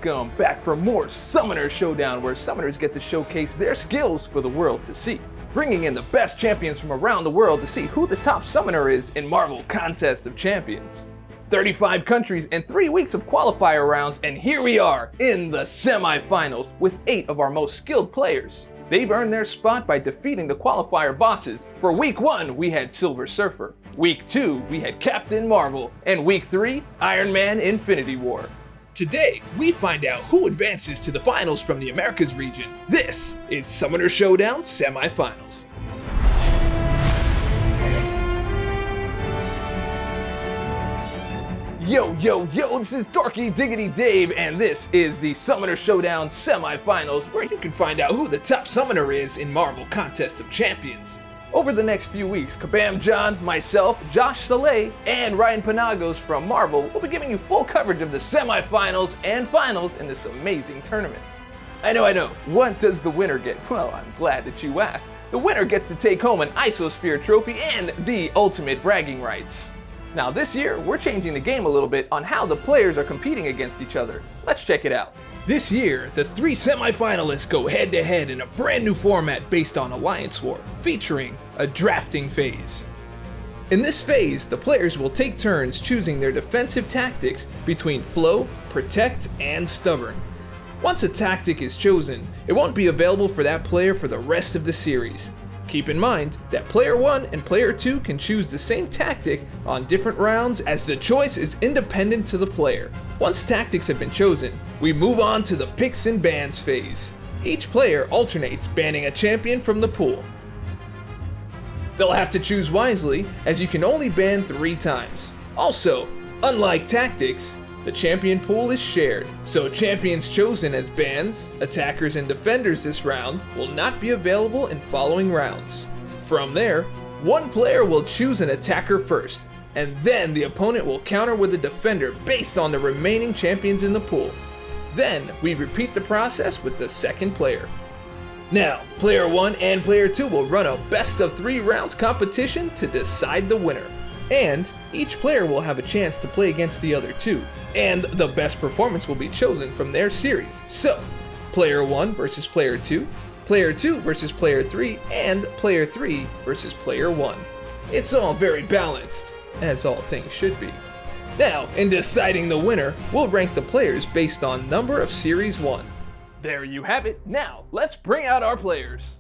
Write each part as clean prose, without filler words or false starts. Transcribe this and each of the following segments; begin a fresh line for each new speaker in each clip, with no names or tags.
welcome back for more Summoner Showdown, where summoners get to showcase their skills for the world to see, bringing in the best champions from around the world to see who the top summoner is in Marvel Contest of Champions. 35 countries and 3 weeks of qualifier rounds, and here we are in the semi-finals with 8 of our most skilled players. They've earned their spot by defeating the qualifier bosses. For week 1, we had Silver Surfer. Week 2, we had Captain Marvel. And week 3, Iron Man Infinity War. Today, we find out who advances to the finals from the Americas region. This is Summoner Showdown Semi-Finals. Yo, this is Dorky Diggity Dave, and this is the Summoner Showdown Semi-Finals, where you can find out who the top summoner is in Marvel Contest of Champions. Over the next few weeks, Kabam John, myself, Josh Saleh, and Ryan Panagos from Marvel will be giving you full coverage of the semi-finals and finals in this amazing tournament. I know, what does the winner get? Well, I'm glad that you asked. The winner gets to take home an Isosphere trophy and the ultimate bragging rights. Now this year, we're changing the game a little bit on how the players are competing against each other. Let's check it out. This year, the 3 semi-finalists go head-to-head in a brand new format based on Alliance War, featuring a drafting phase. In this phase, the players will take turns choosing their defensive tactics between Flow, Protect, and Stubborn. Once a tactic is chosen, it won't be available for that player for the rest of the series. Keep in mind that player 1 and player 2 can choose the same tactic on different rounds, as the choice is independent to the player. Once tactics have been chosen, we move on to the picks and bans phase. Each player alternates banning a champion from the pool. They'll have to choose wisely, as you can only ban 3 times. Also, unlike tactics, the champion pool is shared, so champions chosen as bans, attackers, and defenders this round will not be available in following rounds. From there, one player will choose an attacker first, and then the opponent will counter with a defender based on the remaining champions in the pool. Then, we repeat the process with the second player. Now, player 1 and player 2 will run a best of 3 rounds competition to decide the winner. And each player will have a chance to play against the other 2, and the best performance will be chosen from their series. So, player 1 versus player 2 versus player 3, and player 3 versus player 1. It's all very balanced, as all things should be. Now, in deciding the winner, we'll rank the players based on number of series won. There you have it. Now, let's bring out our players.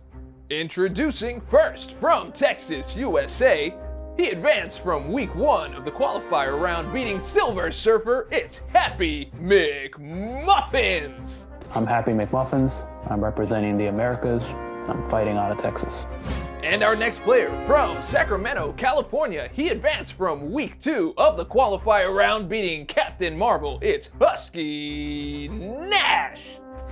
Introducing first from Texas, USA. He advanced from week 1 of the qualifier round, beating Silver Surfer. It's HappyMcMuffins.
I'm HappyMcMuffins. I'm representing the Americas. I'm fighting out of Texas.
And our next player from Sacramento, California. He advanced from week 2 of the qualifier round, beating Captain Marvel. It's Husky Nash.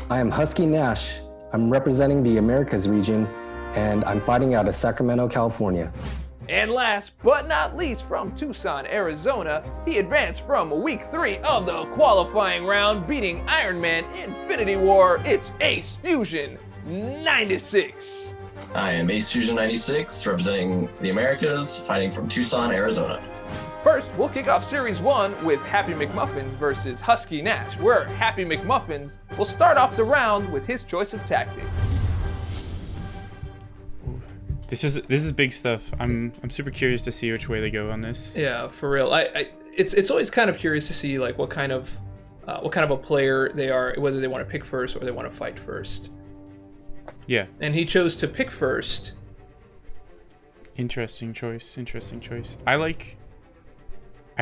I am Husky Nash. I'm representing the Americas region, and I'm fighting out of Sacramento, California.
And last but not least, from Tucson, Arizona, he advanced from week 3 of the qualifying round, beating Iron Man Infinity War. It's Ace Fusion 96.
I am Ace Fusion 96, representing the Americas, fighting from Tucson, Arizona.
First, we'll kick off Series 1 with HappyMcMuffins versus Husky Nash, where HappyMcMuffins will start off the round with his choice of tactic.
This is big stuff. I'm super curious to see which way they go on this.
Yeah, for real. It's always kind of curious to see like what kind of a player they are, whether they want to pick first or they want to fight first.
Yeah.
And he chose to pick first.
Interesting choice. I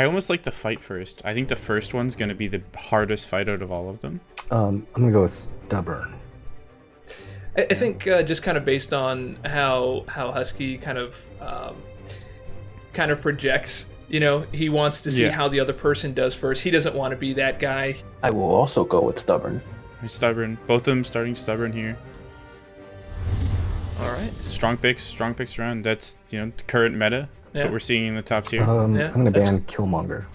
almost like the fight first. I think the first one's gonna be the hardest fight out of all of them.
I'm gonna go with Stubborn.
I think just kind of based on how Husky kind of projects, he wants to see how the other person does first. He doesn't want to be that guy.
I will also go with Stubborn.
Stubborn. Both of them starting Stubborn here.
All right.
Strong picks around. That's the current meta. That's what we're seeing in the top tier.
I'm gonna ban Killmonger.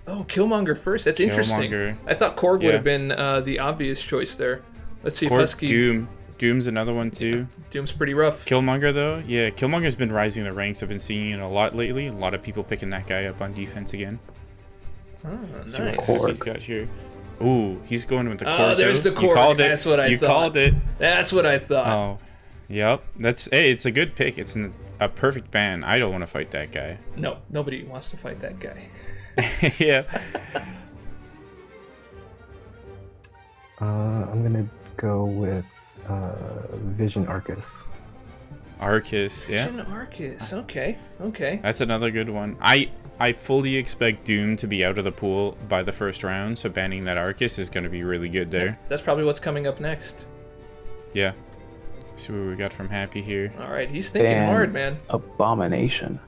Oh, Killmonger first. That's interesting. I thought Korg would have been the obvious choice there. Let's see if Husky.
Doom's another one too.
Doom's pretty rough.
Killmonger though, Killmonger's been rising the ranks. I've been seeing it a lot lately. A lot of people picking that guy up on defense again.
Oh, nice.
See what he's got here. Ooh, he's going with the Cork.
Oh, there's the Cork.
You called it.
That's what I thought.
You called it.
That's what I thought.
Oh, yep. It's a good pick. It's a perfect ban. I don't want to fight that guy.
No, nobody wants to fight that guy.
Yeah.
I'm gonna go with Vision Arcus.
Arcus, yeah.
Vision Arcus. Okay.
That's another good one. I fully expect Doom to be out of the pool by the first round, so banning that Arcus is going to be really good there.
That's probably what's coming up next.
Yeah. See what we got from Happy here.
All right, he's thinking
Ban
hard, man.
Abomination.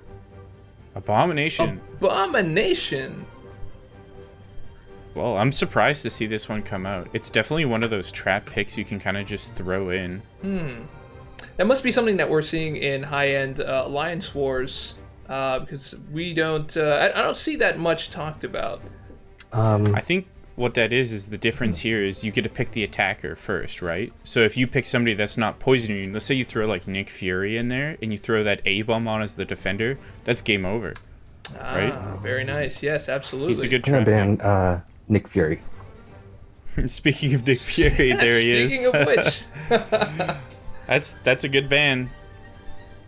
Abomination.
Abomination.
Well, I'm surprised to see this one come out. It's definitely one of those trap picks you can kind of just throw in.
That must be something that we're seeing in high-end Alliance Wars, because we don't. I don't see that much talked about.
I think what that is the difference here is you get to pick the attacker first, right? So if you pick somebody that's not poison immune, let's say you throw like Nick Fury in there and you throw that A-bomb on as the defender, that's game over, right?
Very nice. Yes, absolutely.
He's a good
I'm
trap.
gonna ban Nick Fury.
Speaking of Nick Fury, there he is.
Speaking of which,
That's a good ban.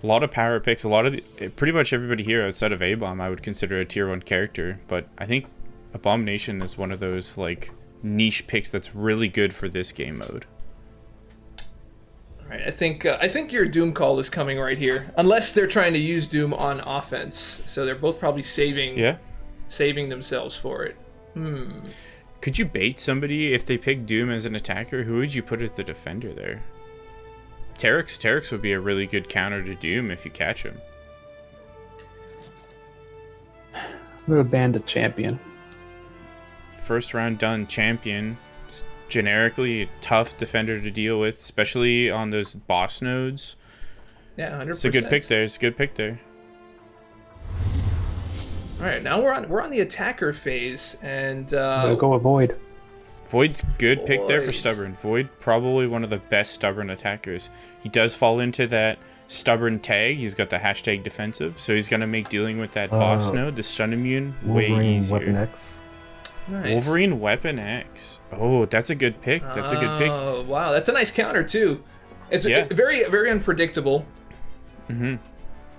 A lot of power picks. Pretty much everybody here outside of A-bomb I would consider a tier 1 character, but I think Abomination is one of those like niche picks that's really good for this game mode.
all right, I think your Doom call is coming right here, unless they're trying to use Doom on offense. So they're both probably saving themselves for it.
Could you bait somebody if they pick Doom as an attacker? Who would you put as the defender there? Terex would be a really good counter to Doom if you catch him.
I'm gonna ban the champion.
First round done, champion. Just generically a tough defender to deal with, especially on those boss nodes.
Yeah, 100%.
It's a good pick there. It's a good pick there.
All right, now we're on the attacker phase, and
I'm gonna go with Void.
Void's good pick there for
Void.
Stubborn. Void, probably one of the best Stubborn attackers. He does fall into that Stubborn tag. He's got the hashtag defensive, so he's going to make dealing with that boss node, the stun immune, way
Wolverine
easier.
Weapon X.
nice.
Wolverine Weapon X. Oh, that's a good pick. That's a good pick.
Oh, wow, that's a nice counter too. It's
Yeah.
very, very unpredictable.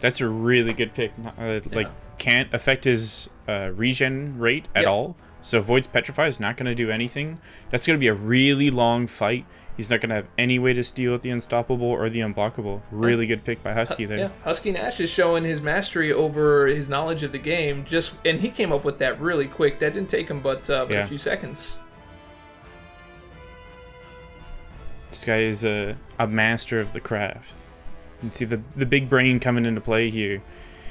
That's a really good pick. Like, can't affect his regen rate at all. So Void's Petrify is not going to do anything. That's going to be a really long fight. He's not going to have any way to deal with the Unstoppable or the Unblockable. Really good pick by Husky there.
Yeah, Husky Nash is showing his mastery over his knowledge of the game. And he came up with that really quick. That didn't take him but a few seconds.
This guy is a master of the craft. You can see the big brain coming into play here.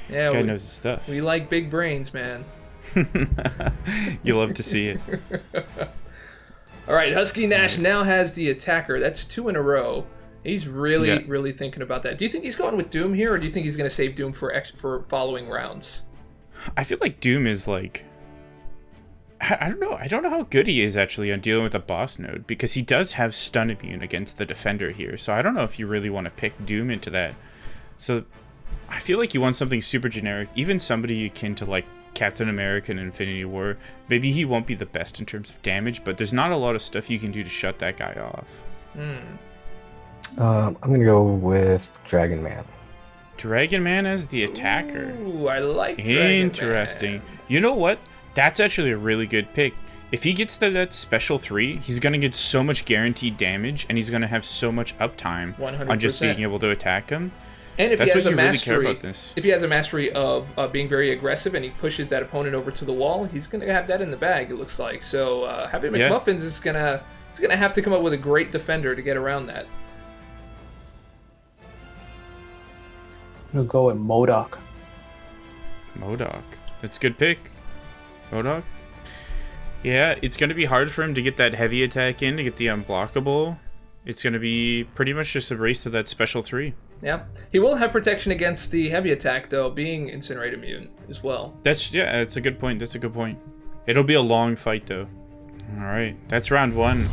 Yeah,
This guy knows his stuff.
We like big brains, man.
You love to see it.
All right, Husky Nash now has the attacker. That's 2 in a row. He's really thinking about that. Do you think he's going with Doom here, or do you think he's going to save Doom for following rounds?
I feel like Doom is like... I don't know. I don't know how good he is actually on dealing with the boss node, because he does have stun immune against the defender here. So I don't know if you really want to pick Doom into that. So I feel like you want something super generic, even somebody akin to like Captain America and Infinity War. Maybe he won't be the best in terms of damage, but there's not a lot of stuff you can do to shut that guy off.
I'm gonna go with Dragon Man.
Dragon Man as the attacker.
Ooh, I like Dragon Man.
Interesting. You know what? That's actually a really good pick. If he gets to that special 3, he's going to get so much guaranteed damage, and he's going to have so much uptime
100%.
on just being able to attack him.
And if
That's
he has
what
a
you really
mastery,
care about this.
if he has a mastery of being very aggressive and he pushes that opponent over to the wall, he's gonna have that in the bag. It looks like. So Happy McMuffins is gonna have to come up with a great defender to get around that.
I'm gonna go with MODOK.
MODOK. That's a good pick. MODOK. Yeah, it's going to be hard for him to get that heavy attack in, to get the unblockable. It's going to be pretty much just a race to that special 3.
Yeah, he will have protection against the heavy attack though, being Incinerate immune as well.
That's a good point. That's a good point. It'll be a long fight though. All right, that's round 1.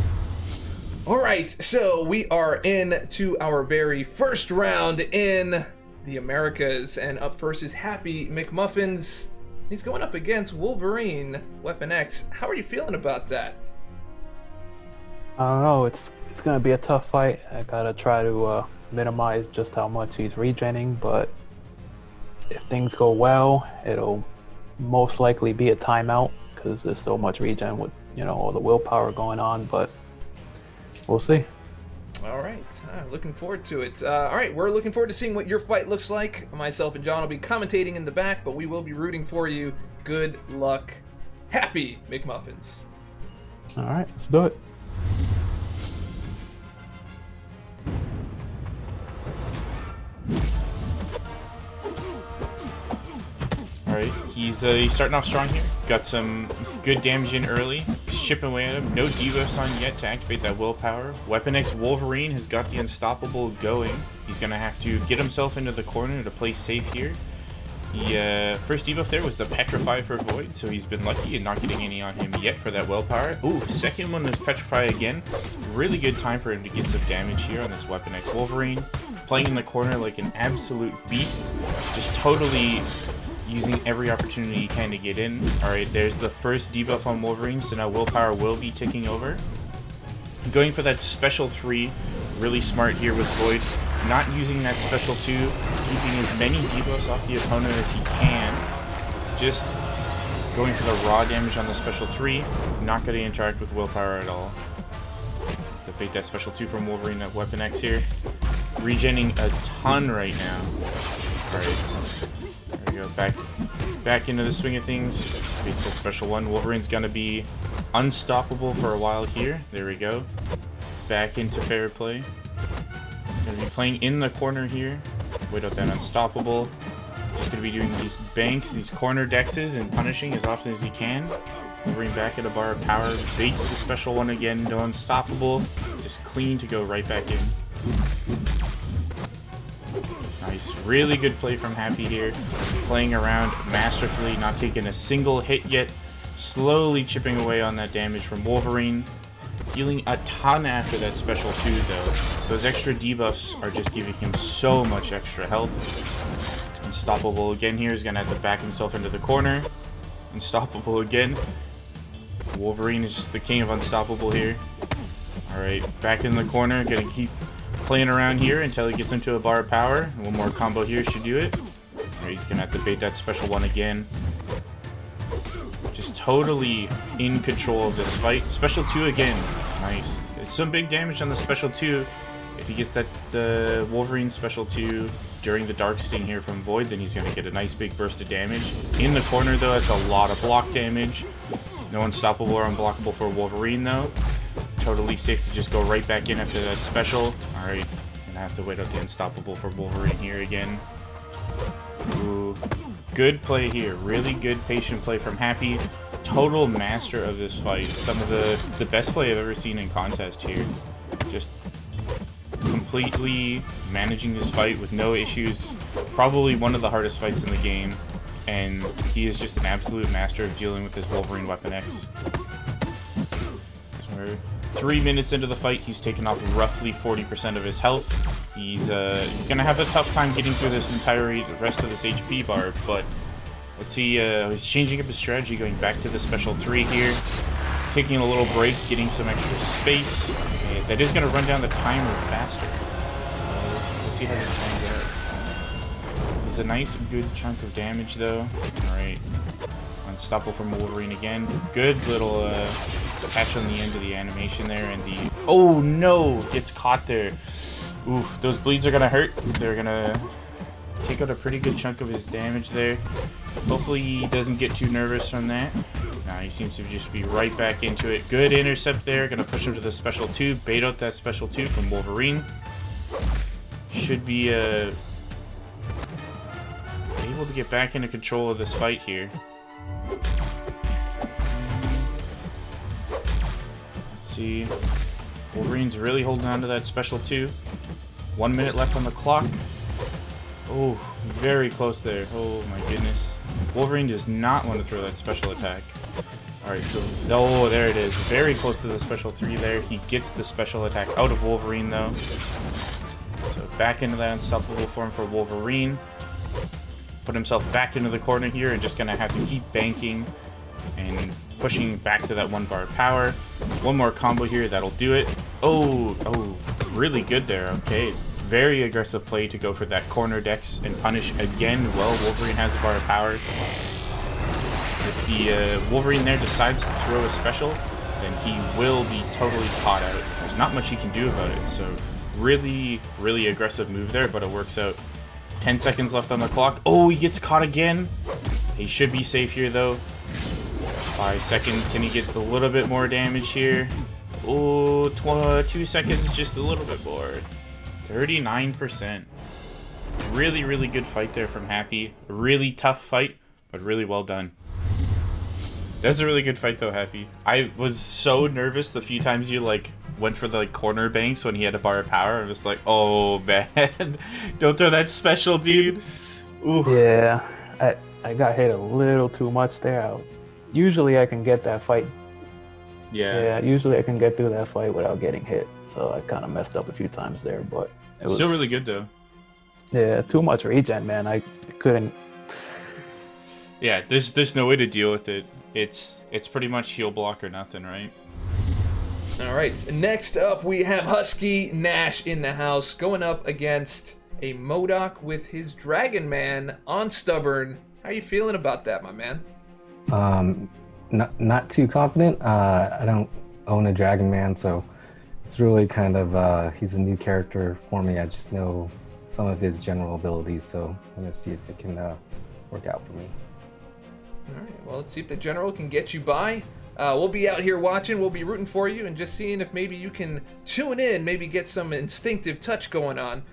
All right, so we are into our very first round in the Americas, and up first is Happy McMuffins. He's going up against Wolverine Weapon X. How are you feeling about that?
I don't know. It's gonna be a tough fight. I gotta try to minimize just how much he's regenning, but if things go well, it'll most likely be a timeout because there's so much regen with all the willpower going on. But we'll see.
All right, looking forward to it. All right, we're looking forward to seeing what your fight looks like. Myself and John will be commentating in the back, but we will be rooting for you. Good luck. Happy McMuffins.
All right, let's do it.
Alright, he's starting off strong here. Got some good damage in early. Chipping away at him. No debuffs on yet to activate that willpower. Weapon X Wolverine has got the unstoppable going. He's going to have to get himself into the corner to play safe here. The first debuff there was the Petrify for Void, so he's been lucky in not getting any on him yet for that willpower. Ooh, second one was Petrify again. Really good time for him to get some damage here on this Weapon X Wolverine. Playing in the corner like an absolute beast. Just totally using every opportunity he can to get in. Alright, there's the first debuff on Wolverine, so now willpower will be ticking over. Going for that special 3, really smart here with Void. Not using that special 2, keeping as many debuffs off the opponent as he can. Just going for the raw damage on the special 3, not going to interact with willpower at all. Debate that special 2 from Wolverine at Weapon X here. Regenning a ton right now. Alright. There we go, back into the swing of things. Beats that special 1. Wolverine's gonna be unstoppable for a while here. There we go. Back into fair play. Gonna be playing in the corner here. Wait out that unstoppable. Just gonna be doing these banks, these corner dexes, and punishing as often as he can. Wolverine back at a bar of power. Baits the special 1 again. No unstoppable. Just clean to go right back in. Nice. Really good play from Happy here. Playing around masterfully, not taking a single hit yet. Slowly chipping away on that damage from Wolverine. Healing a ton after that special 2 though. Those extra debuffs are just giving him so much extra health. Unstoppable again here. He's going to have to back himself into the corner. Unstoppable again. Wolverine is just the king of unstoppable here. Alright, back in the corner. Gonna keep playing around here until he gets into a bar of power. One more combo here should do it. Alright, he's gonna have to bait that special 1 again. Just totally in control of this fight. Special 2 again. Nice. It's some big damage on the special 2. If he gets that Wolverine special 2 during the Dark Sting here from Void, then he's gonna get a nice big burst of damage. In the corner though, that's a lot of block damage. No unstoppable or unblockable for Wolverine though. Totally safe to just go right back in after that special. Alright, gonna have to wait out the unstoppable for Wolverine here again. Ooh, good play here. Really good patient play from Happy. Total master of this fight. Some of the best play I've ever seen in contest here. Just completely managing this fight with no issues. Probably one of the hardest fights in the game. And he is just an absolute master of dealing with this Wolverine Weapon X. So 3 minutes into the fight, he's taken off roughly 40% of his health. He's gonna have a tough time getting through this entire rest of this HP bar, but let's see. He's changing up his strategy, going back to the special 3 here, taking a little break, getting some extra space. That is gonna run down the timer faster. We'll see how this pans out. It's a nice, good chunk of damage though. All right, unstoppable from Wolverine again. Good little catch on the end of the animation there, and the oh no, gets caught there. Oof, those bleeds are gonna hurt. They're gonna take out a pretty good chunk of his damage there. Hopefully he doesn't get too nervous from that. Nah, he seems to just be right back into it. Good intercept there. Gonna push him to the special 2. Bait out that special 2 from Wolverine. Should be able to get back into control of this fight here. Let's see. Wolverine's really holding on to that special 2. 1 minute left on the clock. Oh, very close there. Oh my goodness. Wolverine does not want to throw that special attack. Alright, so, oh, there it is. Very close to the special 3 there. He gets the special attack out of Wolverine though. So back into that unstoppable form for Wolverine. Put himself back into the corner here and just gonna have to keep banking and pushing back to that 1 bar of power. One more combo here, that'll do it. Oh, really good there. Okay, very aggressive play to go for that corner dex and punish again. Well, Wolverine has a bar of power. If the Wolverine there decides to throw a special, then he will be totally caught out. There's not much he can do about it. So really, really aggressive move there, but it works out. 10 seconds left on the clock. Oh, he gets caught again. He should be safe here though. 5 seconds. Can he get a little bit more damage here? Oh, 2 seconds, just a little bit more. 39%. Really, really good fight there from Happy. A really tough fight, but really well done. That was a really good fight though, Happy. I was so nervous the few times you like went for the like corner banks when he had a bar of power. I was like, oh man, don't throw that special, dude. Ooh.
Yeah, I got hit a little too much there. Usually I can get that fight. Yeah, usually I can get through that fight without getting hit. So I kind of messed up a few times there, but it was
still really good though.
Yeah, too much regen, man. I couldn't.
Yeah, there's no way to deal with it. It's pretty much heal block or nothing, right?
All right, next up we have Husky Nash in the house going up against a MODOK with his Dragon Man on Stubborn. How you feeling about that, my man?
Not too confident. I don't own a Dragon Man, so it's really kind of he's a new character for me. I just know some of his general abilities, so I'm gonna see if it can work out for me.
All right, well, let's see if the general can get you by. We'll be out here watching. We'll be rooting for you and just seeing if maybe you can tune in, maybe get some instinctive touch going on.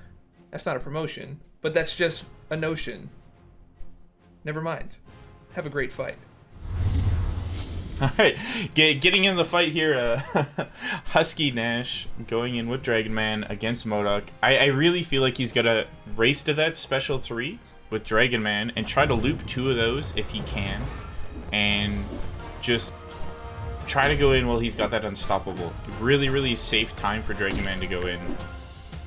That's not a promotion, but that's just a notion. Never mind. Have a great fight.
All right, getting in the fight here, Husky Nash going in with Dragon Man against MODOK. I really feel like he's gonna race to that special 3 with Dragon Man and try to loop 2 of those if he can, and just try to go in while he's got that unstoppable. Really, really safe time for Dragon Man to go in.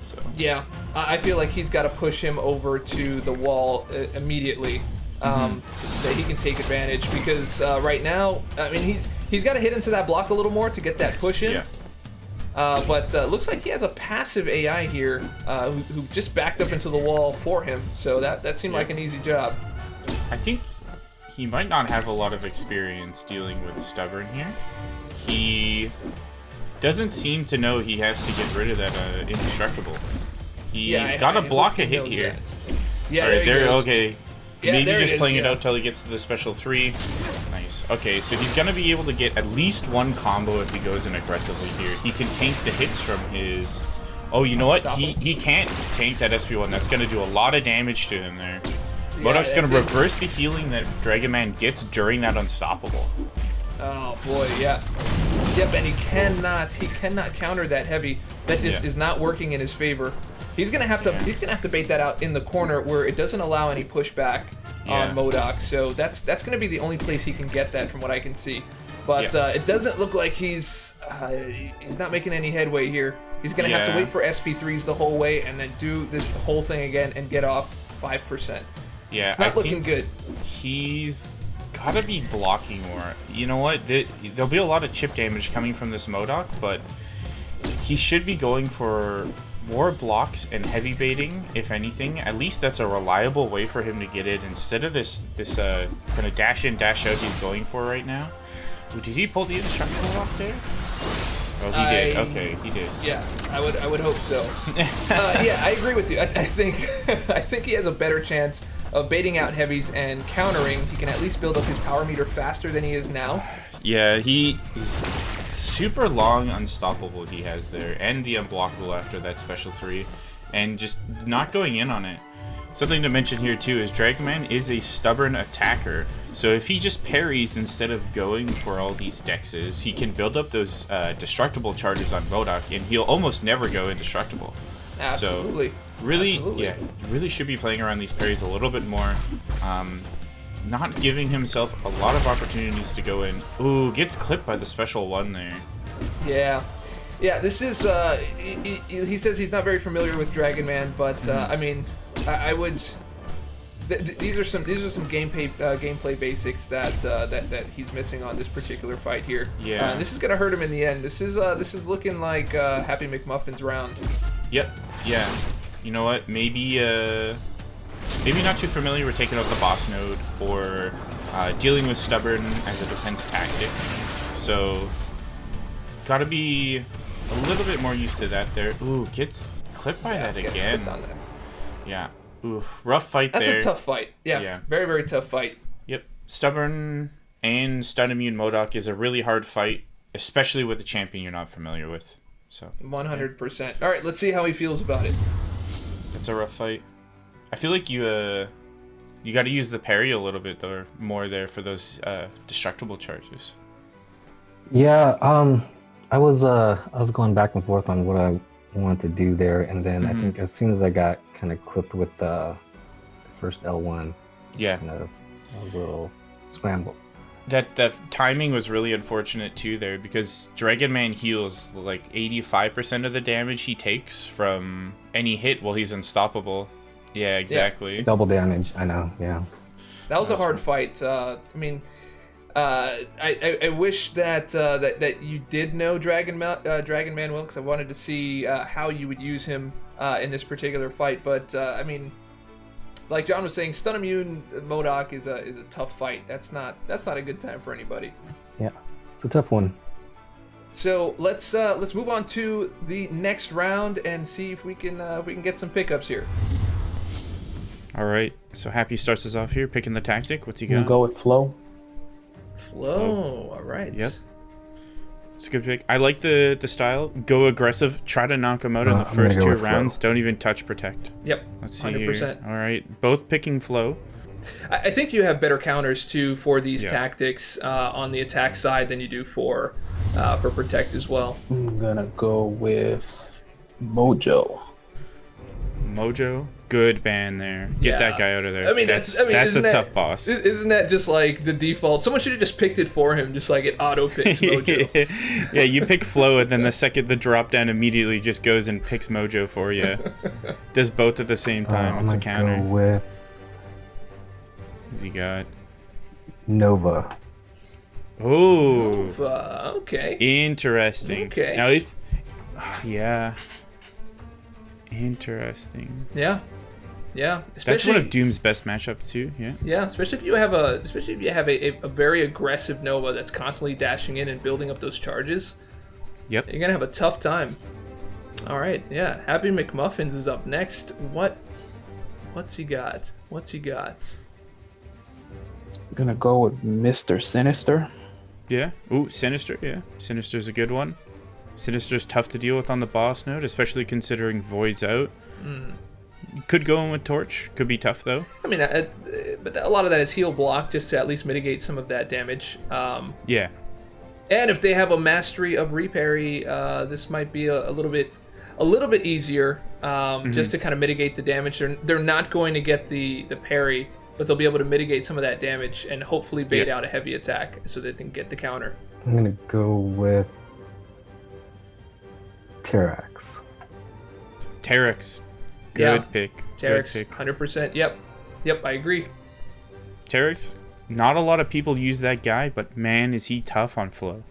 So yeah,
I feel like he's got to push him over to the wall immediately. So that he can take advantage, because right now, I mean, he's got to hit into that block a little more to get that push in.
Yeah.
But looks like he has a passive AI here who just backed up into the wall for him. So that seemed like an easy job.
I think he might not have a lot of experience dealing with Stubborn here. He doesn't seem to know he has to get rid of that indestructible. He's got to block a hit here.
Yeah,
right,
there he goes.
Okay.
Yeah,
maybe just playing it
yeah.
out till he gets to the special 3. Nice. Okay, so he's gonna be able to get at least one combo if he goes in aggressively here. He can tank the hits from his... Oh, you know what? He can't tank that SP1. That's gonna do a lot of damage to him there. MODOK's gonna reverse the healing that Dragon Man gets during that unstoppable.
Oh boy, yeah. Yep, and he cannot counter that heavy. That just is not working in his favor. He's gonna have to bait that out in the corner where it doesn't allow any pushback on MODOK. So that's gonna be the only place he can get that, from what I can see. But it doesn't look like he's not making any headway here. He's gonna have to wait for SP3s the whole way and then do this whole thing again and get off 5%.
Yeah,
it's not looking good.
He's gotta be blocking more. You know what? There'll be a lot of chip damage coming from this MODOK, but he should be going for more blocks and heavy baiting, if anything. At least that's a reliable way for him to get it, instead of this kind of dash in, dash out he's going for right now. Ooh, did he pull the indestructible off there? Oh, he did. Okay, he did.
Yeah, I would hope so. Yeah, I agree with you. I think he has a better chance of baiting out heavies and countering. He can at least build up his power meter faster than he is now.
Yeah, he's super long unstoppable he has there, and the unblockable after that special 3, and just not going in on it. Something to mention here too is Dragon Man is a stubborn attacker, so if he just parries instead of going for all these dexes, he can build up those destructible charges on MODOK, and he'll almost never go indestructible.
Absolutely.
So really,
Absolutely.
yeah, you really should be playing around these parries a little bit more. Not giving himself a lot of opportunities to go in. Ooh, gets clipped by the special 1 there.
Yeah. Yeah, this is, he says he's not very familiar with Dragon Man, but, I mean, I would... these are some gameplay basics that he's missing on this particular fight here.
Yeah.
And this is gonna hurt him in the end. This is looking like Happy McMuffins round.
Yep. Yeah. You know what? Maybe not too familiar with taking out the boss node or dealing with stubborn as a defense tactic. So gotta be a little bit more used to that there. Ooh, gets clipped by that again.
Clipped on that.
Yeah. Ooh, rough fight there.
That's a tough fight. Yeah. Very, very tough fight.
Yep. Stubborn and stun immune MODOK is a really hard fight, especially with a champion you're not familiar with. So
100%. All right, let's see how he feels about it.
That's a rough fight. I feel like you got to use the parry a little bit though, more there for those destructible charges.
Yeah, I was going back and forth on what I wanted to do there, and then I think as soon as I got kind of clipped with the first L1,
Yeah.
I was a little scrambled.
That timing was really unfortunate too there, because Dragon Man heals like 85% of the damage he takes from any hit while he's unstoppable. Yeah, exactly.
Double damage, I know, yeah.
That was a hard fight. I mean, I wish that you did know Dragon Man well, because I wanted to see how you would use him in this particular fight. But I mean, like John was saying, stun immune MODOK is a tough fight. That's not a good time for anybody.
Yeah, it's a tough one.
So let's move on to the next round and see if we can get some pickups here.
All right. So Happy starts us off here, picking the tactic. What's he
You
got?
go with Flow.
Flow. All right.
Yep. It's a good pick. I like the style. Go aggressive. Try to knock him out in the
I'm gonna
first
go
two
with
rounds. Don't even touch protect.
Yep.
Let's see
100%.
here. All right. Both picking Flow.
I think you have better counters too for these
Yeah.
tactics on the attack side than you do for protect as well.
I'm gonna go with Mojo.
Mojo. Good ban there. Get that guy out of there.
I mean,
that's
isn't
a
that,
tough boss.
Isn't that just like the default? Someone should have just picked it for him, just like it auto picks Mojo.
Yeah, you pick Flow, and then the second the drop down immediately just goes and picks Mojo for you. Does both at the same time. It's a counter.
Go with
Who's he got?
Nova.
Oh,
Okay.
interesting.
Okay.
Now if, yeah, interesting.
Yeah.
That's
Especially,
one of Doom's best matchups too. Yeah.
Yeah, especially if you have a very aggressive Nova that's constantly dashing in and building up those charges.
Yep.
You're gonna have a tough time. All right, yeah. Happy McMuffins is up next. What's he got?
I'm gonna go with Mr. Sinister.
Yeah. Ooh, Sinister. Yeah. Sinister's a good one. Sinister's tough to deal with on the boss node, especially considering Void's out. Could go in with Torch. Could be tough though.
I mean, but a lot of that is heal block just to at least mitigate some of that damage.
Yeah.
And if they have a mastery of reparry, this might be a little bit easier, just to kind of mitigate the damage. They're not going to get the parry, but they'll be able to mitigate some of that damage and hopefully bait out a heavy attack so they can get the counter.
I'm gonna go with Terax.
Terex. Good pick. Good
Terex,
pick.
100%. Yep, I agree.
Terex, not a lot of people use that guy, but man, is he tough on Flow.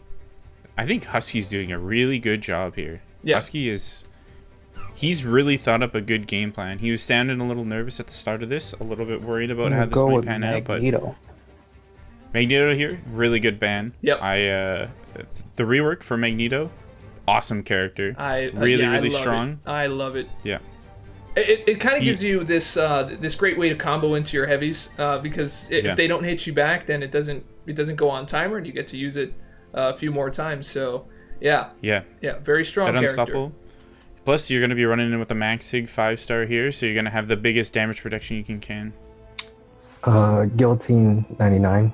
I think Husky's doing a really good job here.
Yeah.
Husky he's really thought up a good game plan. He was sounding a little nervous at the start of this, a little bit worried about how this might pan out, but Magneto here, really good ban.
Yep.
The rework for Magneto, awesome character. Really strong.
I love it.
Yeah.
It kind of gives you this great way to combo into your heavies because if they don't hit you back, then it doesn't go on timer and you get to use it a few more times. So yeah, very strong
that
character.
Unstoppable. Plus, you're going to be running in with a Max Sig 5-star here, so you're going to have the biggest damage protection you can.
Guillotine 99.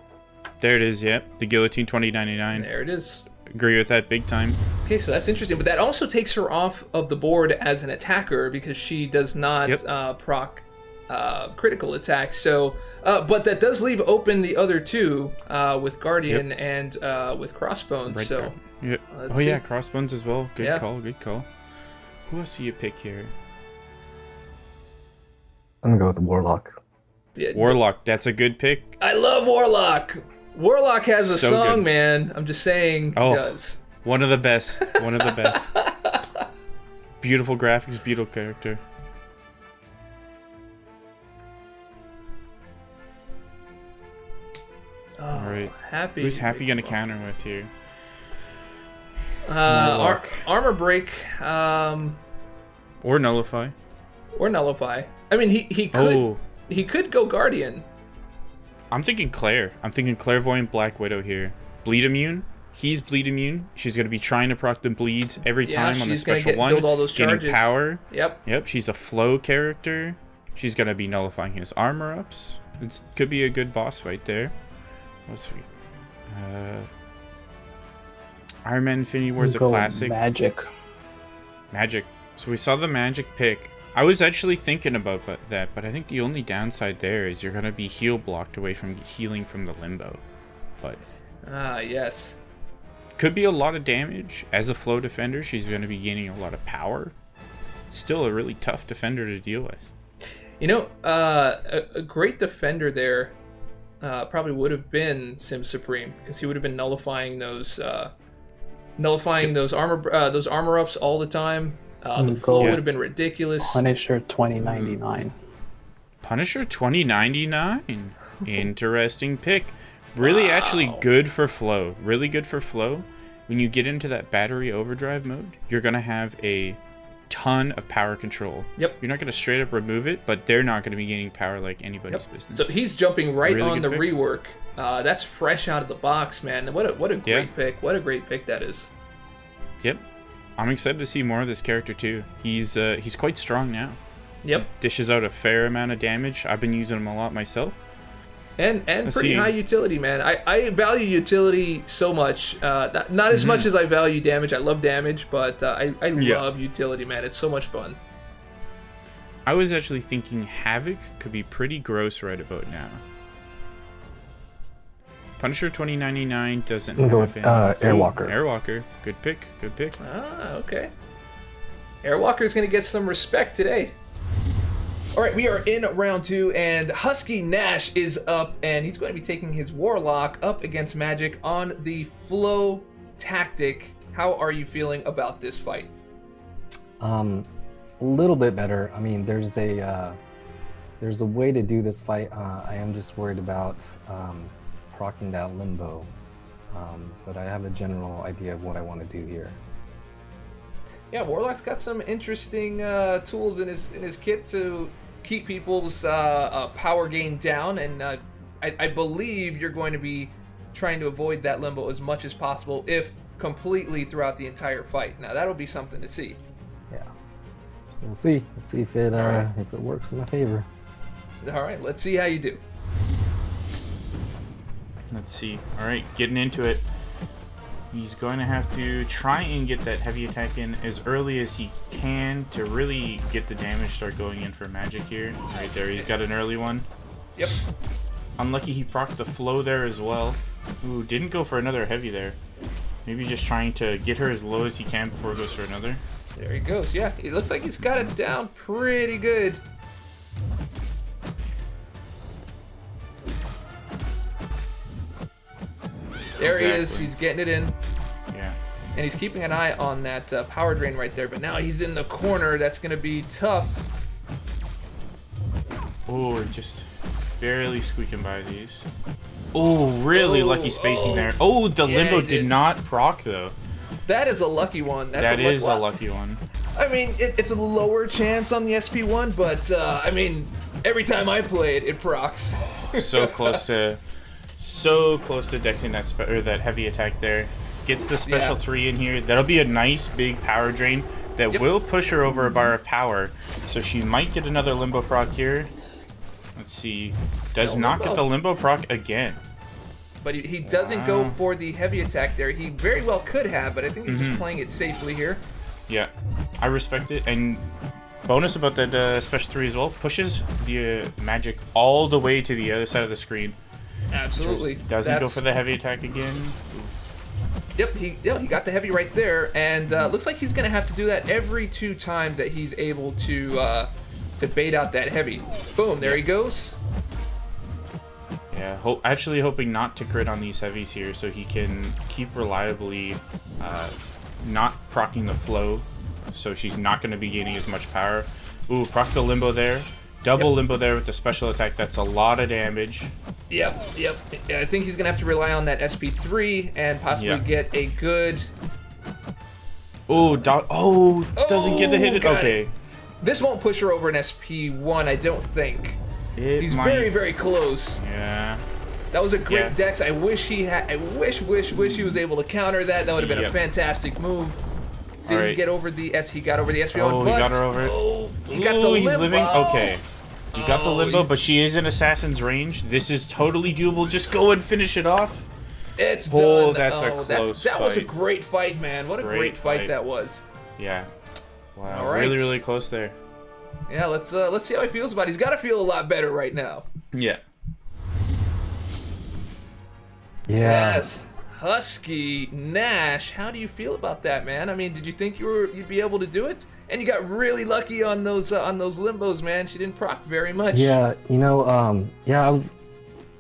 There it is. Yep, the Guillotine 2099.
There it is.
Agree with that big time.
Okay, so that's interesting, but that also takes her off of the board as an attacker because she does not proc critical attacks. So, but that does leave open the other two with Guardian and with Crossbones. So,
yep. Yeah, Crossbones as well. Good call. Who else do you pick here?
I'm gonna go with the Warlock.
Yeah,
Warlock, that's a good pick.
I love Warlock. Warlock has a
So
song,
good.
man. I'm just saying,
Oh.
he does.
One of the best. One of the best. Beautiful graphics, beautiful character.
Oh,
All right.
Happy.
Who's Happy gonna counter with here?
Armor break,
Or Nullify?
or nullify. I mean, he could go Guardian.
I'm thinking Claire. I'm thinking Clairvoyant Black Widow here. Bleed immune. He's bleed immune. She's gonna be trying to proc the bleeds every time on the
she's gonna
special one.
build all those
getting
charges.
power.
Yep.
She's a flow character. She's gonna be nullifying his armor ups. It could be a good boss fight there. What's we? Iron Man Infinity War is a
Go
classic.
Magic.
Magic. So we saw the magic pick. I was actually thinking about that, but I think the only downside there is you're gonna be heal blocked away from healing from the limbo. But
Yes.
could be a lot of damage. As a flow defender, she's gonna be gaining a lot of power. Still a really tough defender to deal with.
You know, a great defender there probably would have been Sim Supreme, because he would have been nullifying those armor ups all the time. The flow would have been ridiculous.
Punisher 2099.
Punisher 2099. Interesting pick. Really actually good for flow. Really good for flow. When you get into that battery overdrive mode, you're going to have a ton of power control.
Yep.
You're not going to straight up remove it, but they're not going to be gaining power like anybody's business.
So he's jumping right
Really
on the
good pick.
rework. That's fresh out of the box, man. What a great pick. What a great pick that is.
Yep. I'm excited to see more of this character too. He's quite strong now.
Yep.
Dishes out a fair amount of damage. I've been using him a lot myself.
And
Let's
pretty
see.
high utility, man. I value utility so much. Not as much as I value damage. I love damage, but I love utility, man. It's so much fun.
I was actually thinking Havoc could be pretty gross right about now. Punisher 2099 doesn't
We'll go
have
with,
any-
Airwalker.
Airwalker. Good pick. Good pick.
Okay. Airwalker's gonna get some respect today.
All right, we are in round 2, and Husky Nash is up, and he's going to be taking his Warlock up against Magic on the flow tactic. How are you feeling about this fight?
A little bit better. I mean, there's a way to do this fight. I am just worried about proccing that limbo, but I have a general idea of what I want to do here.
Yeah, Warlock's got some interesting tools in his kit to keep people's power gain down, and I believe you're going to be trying to avoid that limbo as much as possible, if completely throughout the entire fight. Now that'll be something to see.
Yeah. So we'll see. Let's see if it works in my favor.
All right, let's see how you do.
Let's see. All right, getting into it. He's going to have to try and get that heavy attack in as early as he can to really get the damage start going in for Magic here. Right there, he's got an early one.
Yep.
Unlucky he procced the flow there as well. Ooh, didn't go for another heavy there. Maybe just trying to get her as low as he can before he goes for another.
There he goes. Yeah, it looks like he's got it down pretty good. There he is.
Exactly.
He's getting it in.
Yeah.
And he's keeping an eye on that power drain right there. But now he's in the corner. That's going to be tough.
Oh, just barely squeaking by these. Oh, really lucky spacing there. Oh, the
Yeah,
limbo
he
did
did.
not proc though.
That is a lucky one. That's
That is a lucky one.
I mean, it's a lower chance on the SP1, but I mean, every time I play it, it procs.
So close to dexing that heavy attack there. Gets the special 3 in here. That'll be a nice big power drain that will push her over a bar of power. So she might get another limbo proc here. Let's see. Does not get the limbo proc again.
But he doesn't go for the heavy attack there. He very well could have, but I think he's just playing it safely here.
Yeah, I respect it. And bonus about that special 3 as well. Pushes the Magic all the way to the other side of the screen.
Absolutely.
Doesn't go for the heavy attack again.
Yep, he got the heavy right there, and looks like he's gonna have to do that every 2 times that he's able to bait out that heavy. Boom, there he goes.
Yeah, actually hoping not to crit on these heavies here so he can keep reliably not proccing the flow, so she's not going to be gaining as much power. Ooh, procs the limbo there. Double limbo there with the special attack. That's a lot of damage.
Yep. I think he's going to have to rely on that SP3 and possibly get a good...
Ooh, doesn't get the hit. Okay.
This won't push her over an SP1, I don't think. He's very, very close.
Yeah.
That was a great dex. I wish he had. I wish he was able to counter that. That would have been a fantastic move. Did he get over the S? He got over the SP1.
Oh, he got her over it.
Oh, he got the limbo.
Living. Okay. He got the limbo, but she is in assassin's range. This is totally doable. Just go and finish it off.
It's done.
Oh, that's a close
That
fight.
was a great fight, man. What a great fight that was.
Yeah. Wow.
All right.
Really, really close there.
Yeah. Let's see how he feels about it. He's got to feel a lot better right now.
Yeah.
Yeah.
Yes. Husky, Nash, how do you feel about that, man? I mean, did you think you'd be able to do it? And you got really lucky on those limbos, man. She didn't proc very much.
Yeah, you know, I was,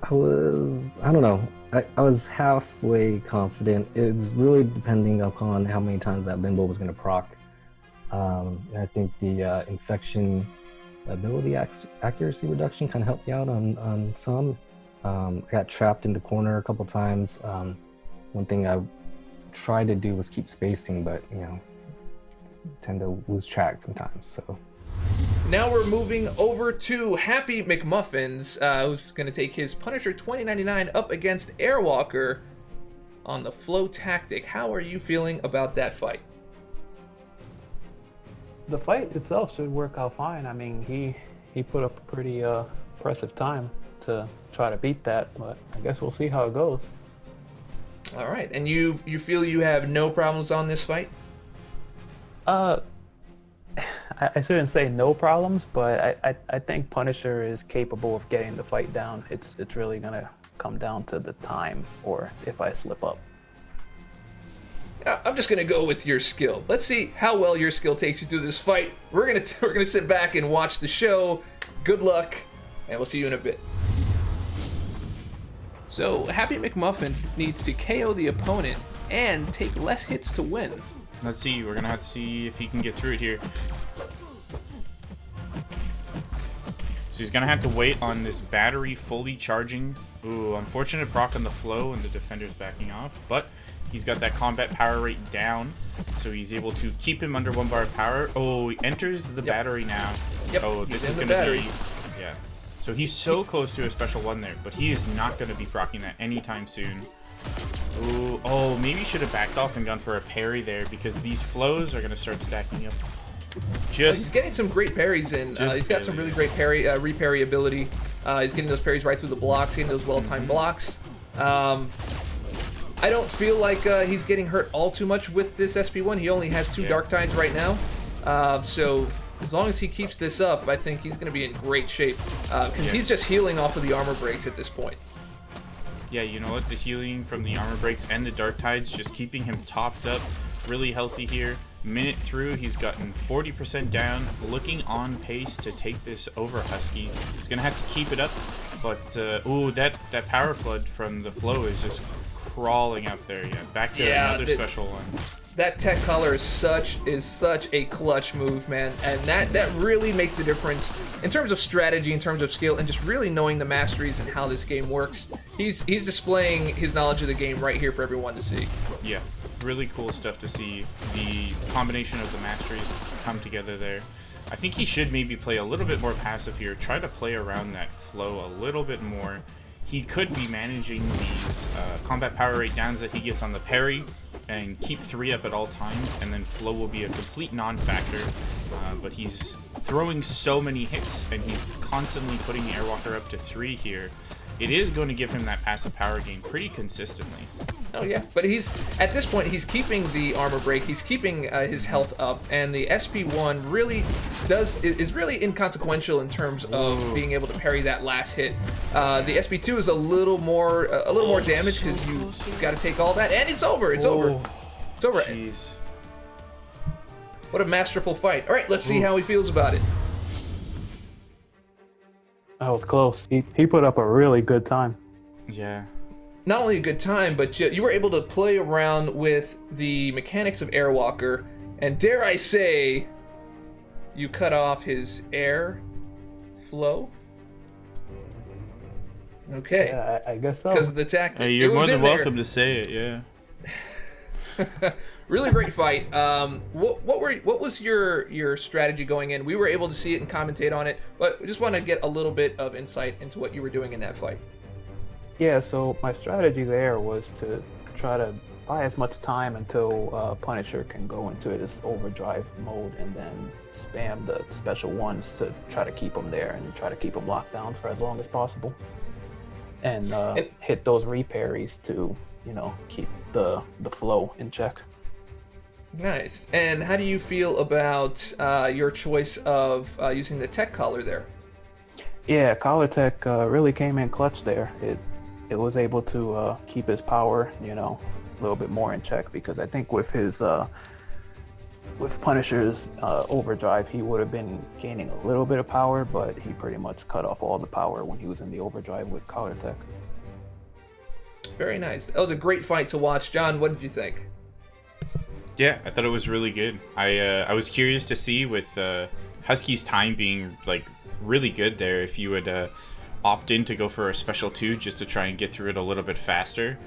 I don't know. I was halfway confident. It's really depending upon how many times that limbo was going to proc. I think the infection ability accuracy reduction kind of helped me out on some. I got trapped in the corner a couple times. One thing I tried to do was keep spacing, but you know, tend to lose track sometimes. So
now we're moving over to HappyMcMuffins, who's going to take his Punisher 2099 up against Airwalker on the flow tactic. How are you feeling about that fight?
The fight itself should work out fine. I mean, he put up a pretty impressive time to try to beat that, but I guess we'll see how it goes.
All right, and you feel you have no problems on this fight?
I shouldn't say no problems, but I think Punisher is capable of getting the fight down. It's really gonna come down to the time or if I slip up.
I'm just gonna go with your skill. Let's see how well your skill takes you through this fight. We're gonna sit back and watch the show. Good luck, and we'll see you in a bit. So HappyMcMuffins needs to KO the opponent and take less hits to win.
Let's see. We're gonna have to see if he can get through it here. So he's gonna have to wait on this battery fully charging. Ooh, unfortunate proc on the flow and the defender's backing off, but he's got that combat power rate down, so he's able to keep him under 1 bar of power. Oh, he enters the battery now.
Yep.
Oh, this is gonna be, yeah. So he's so close to a special 1 there, but he is not gonna be proccing that anytime soon. Ooh, oh, maybe should have backed off and gone for a parry there because these flows are gonna start stacking up.
He's getting some great parries in. He's got some really great reparry ability. He's getting those parries right through the blocks, getting those well-timed blocks. I don't feel like he's getting hurt all too much with this SP1. He only has 2 Dark Tides right now. So as long as he keeps this up, I think he's going to be in great shape. Because he's just healing off of the armor breaks at this point.
Yeah, you know what? The healing from the armor breaks and the Dark Tides just keeping him topped up. Really healthy here. Minute through, he's gotten 40% down, looking on pace to take this over Husky. He's gonna have to keep it up, but ooh, that power flood from the flow is just crawling up there. Yeah, back to another special one.
That tech collar is such a clutch move, man, and that really makes a difference in terms of strategy, in terms of skill, and just really knowing the masteries and how this game works. He's displaying his knowledge of the game right here for everyone to see.
Yeah. Really cool stuff to see the combination of the masteries come together there. I think he should maybe play a little bit more passive here, try to play around that flow a little bit more. He could be managing these combat power rate downs that he gets on the parry and keep 3 up at all times, and then flow will be a complete non-factor. But he's throwing so many hits and he's constantly putting the Airwalker up to 3 here. It is going to give him that passive power gain pretty consistently.
Oh yeah, but at this point he's keeping the armor break, he's keeping his health up, and the SP1 really is really inconsequential in terms of being able to parry that last hit. The SP2 is a little more damage because you got to take all that, and it's over. It's over. It's over.
Jeez.
What a masterful fight. All right, let's see how he feels about it.
That was close. He put up a really good time.
Yeah.
Not only a good time, but you were able to play around with the mechanics of Airwalker, and dare I say, you cut off his air flow. Okay.
Yeah, I guess so.
Because of the tactic.
Hey, you're
It
more
was
than
in there.
welcome to say it. Yeah.
Really great fight. What was your strategy going in? We were able to see it and commentate on it, but we just want to get a little bit of insight into what you were doing in that fight.
Yeah, so my strategy there was to try to buy as much time until Punisher can go into his overdrive mode and then spam the special ones to try to keep him there and try to keep him locked down for as long as possible. And hit those reparries to, keep the flow in check.
Nice. And how do you feel about your choice of using the tech collar there?
Yeah, collar tech really came in clutch there. It was able to keep his power, a little bit more in check, because I think with his with Punisher's overdrive, he would have been gaining a little bit of power, but he pretty much cut off all the power when he was in the overdrive with collar tech.
Very nice. That was a great fight to watch. John, what did you think?
Yeah, I thought it was really good. I was curious to see with Husky's time being like really good there, if you would opt in to go for a special 2 just to try and get through it a little bit faster,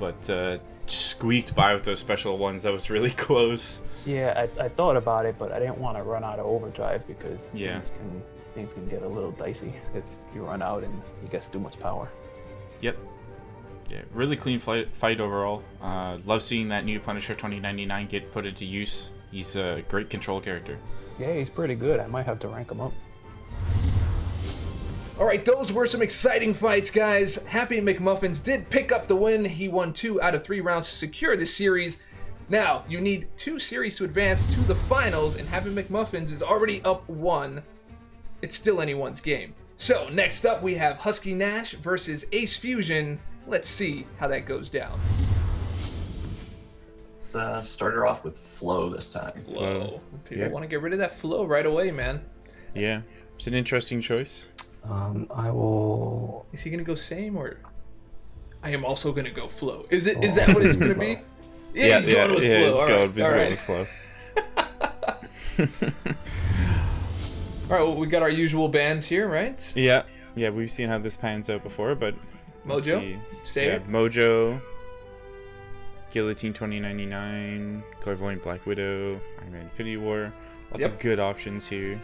but squeaked by with those special ones. That was really close.
Yeah, I thought about it, but I didn't want to run out of overdrive because
Yeah.
things can get a little dicey if you run out and he gets too much power.
Yep. Yeah, really clean fight overall. Love seeing that new Punisher 2099 get put into use. He's a great control character.
Yeah, he's pretty good. I might have to rank him up.
All right, those were some exciting fights, guys. Happy McMuffins did pick up the win. He won 2 out of 3 rounds to secure this series. Now, you need 2 series to advance to the finals, and Happy McMuffins is already up 1. It's still anyone's game. So, next up, we have Husky Nash versus Ace Fusion. Let's see how that goes down.
Let's start her off with flow this time.
Flow. People
Yeah.
want to get rid of that flow right away, man.
Yeah, it's an interesting choice.
I will.
Is he going to go same, or... I am also going to go flow. Is that what it's going to be? Yeah, he's going with flow.
He's
All
going,
right,
he's
all
going
right.
with flow.
All right, well, we got our usual bands here, right?
Yeah, we've seen how this pans out before, but we'll
Mojo?
see.
Say it.
Mojo, Guillotine 2099, Clairvoyant Black Widow, Iron Man Infinity War. Lots of good options here.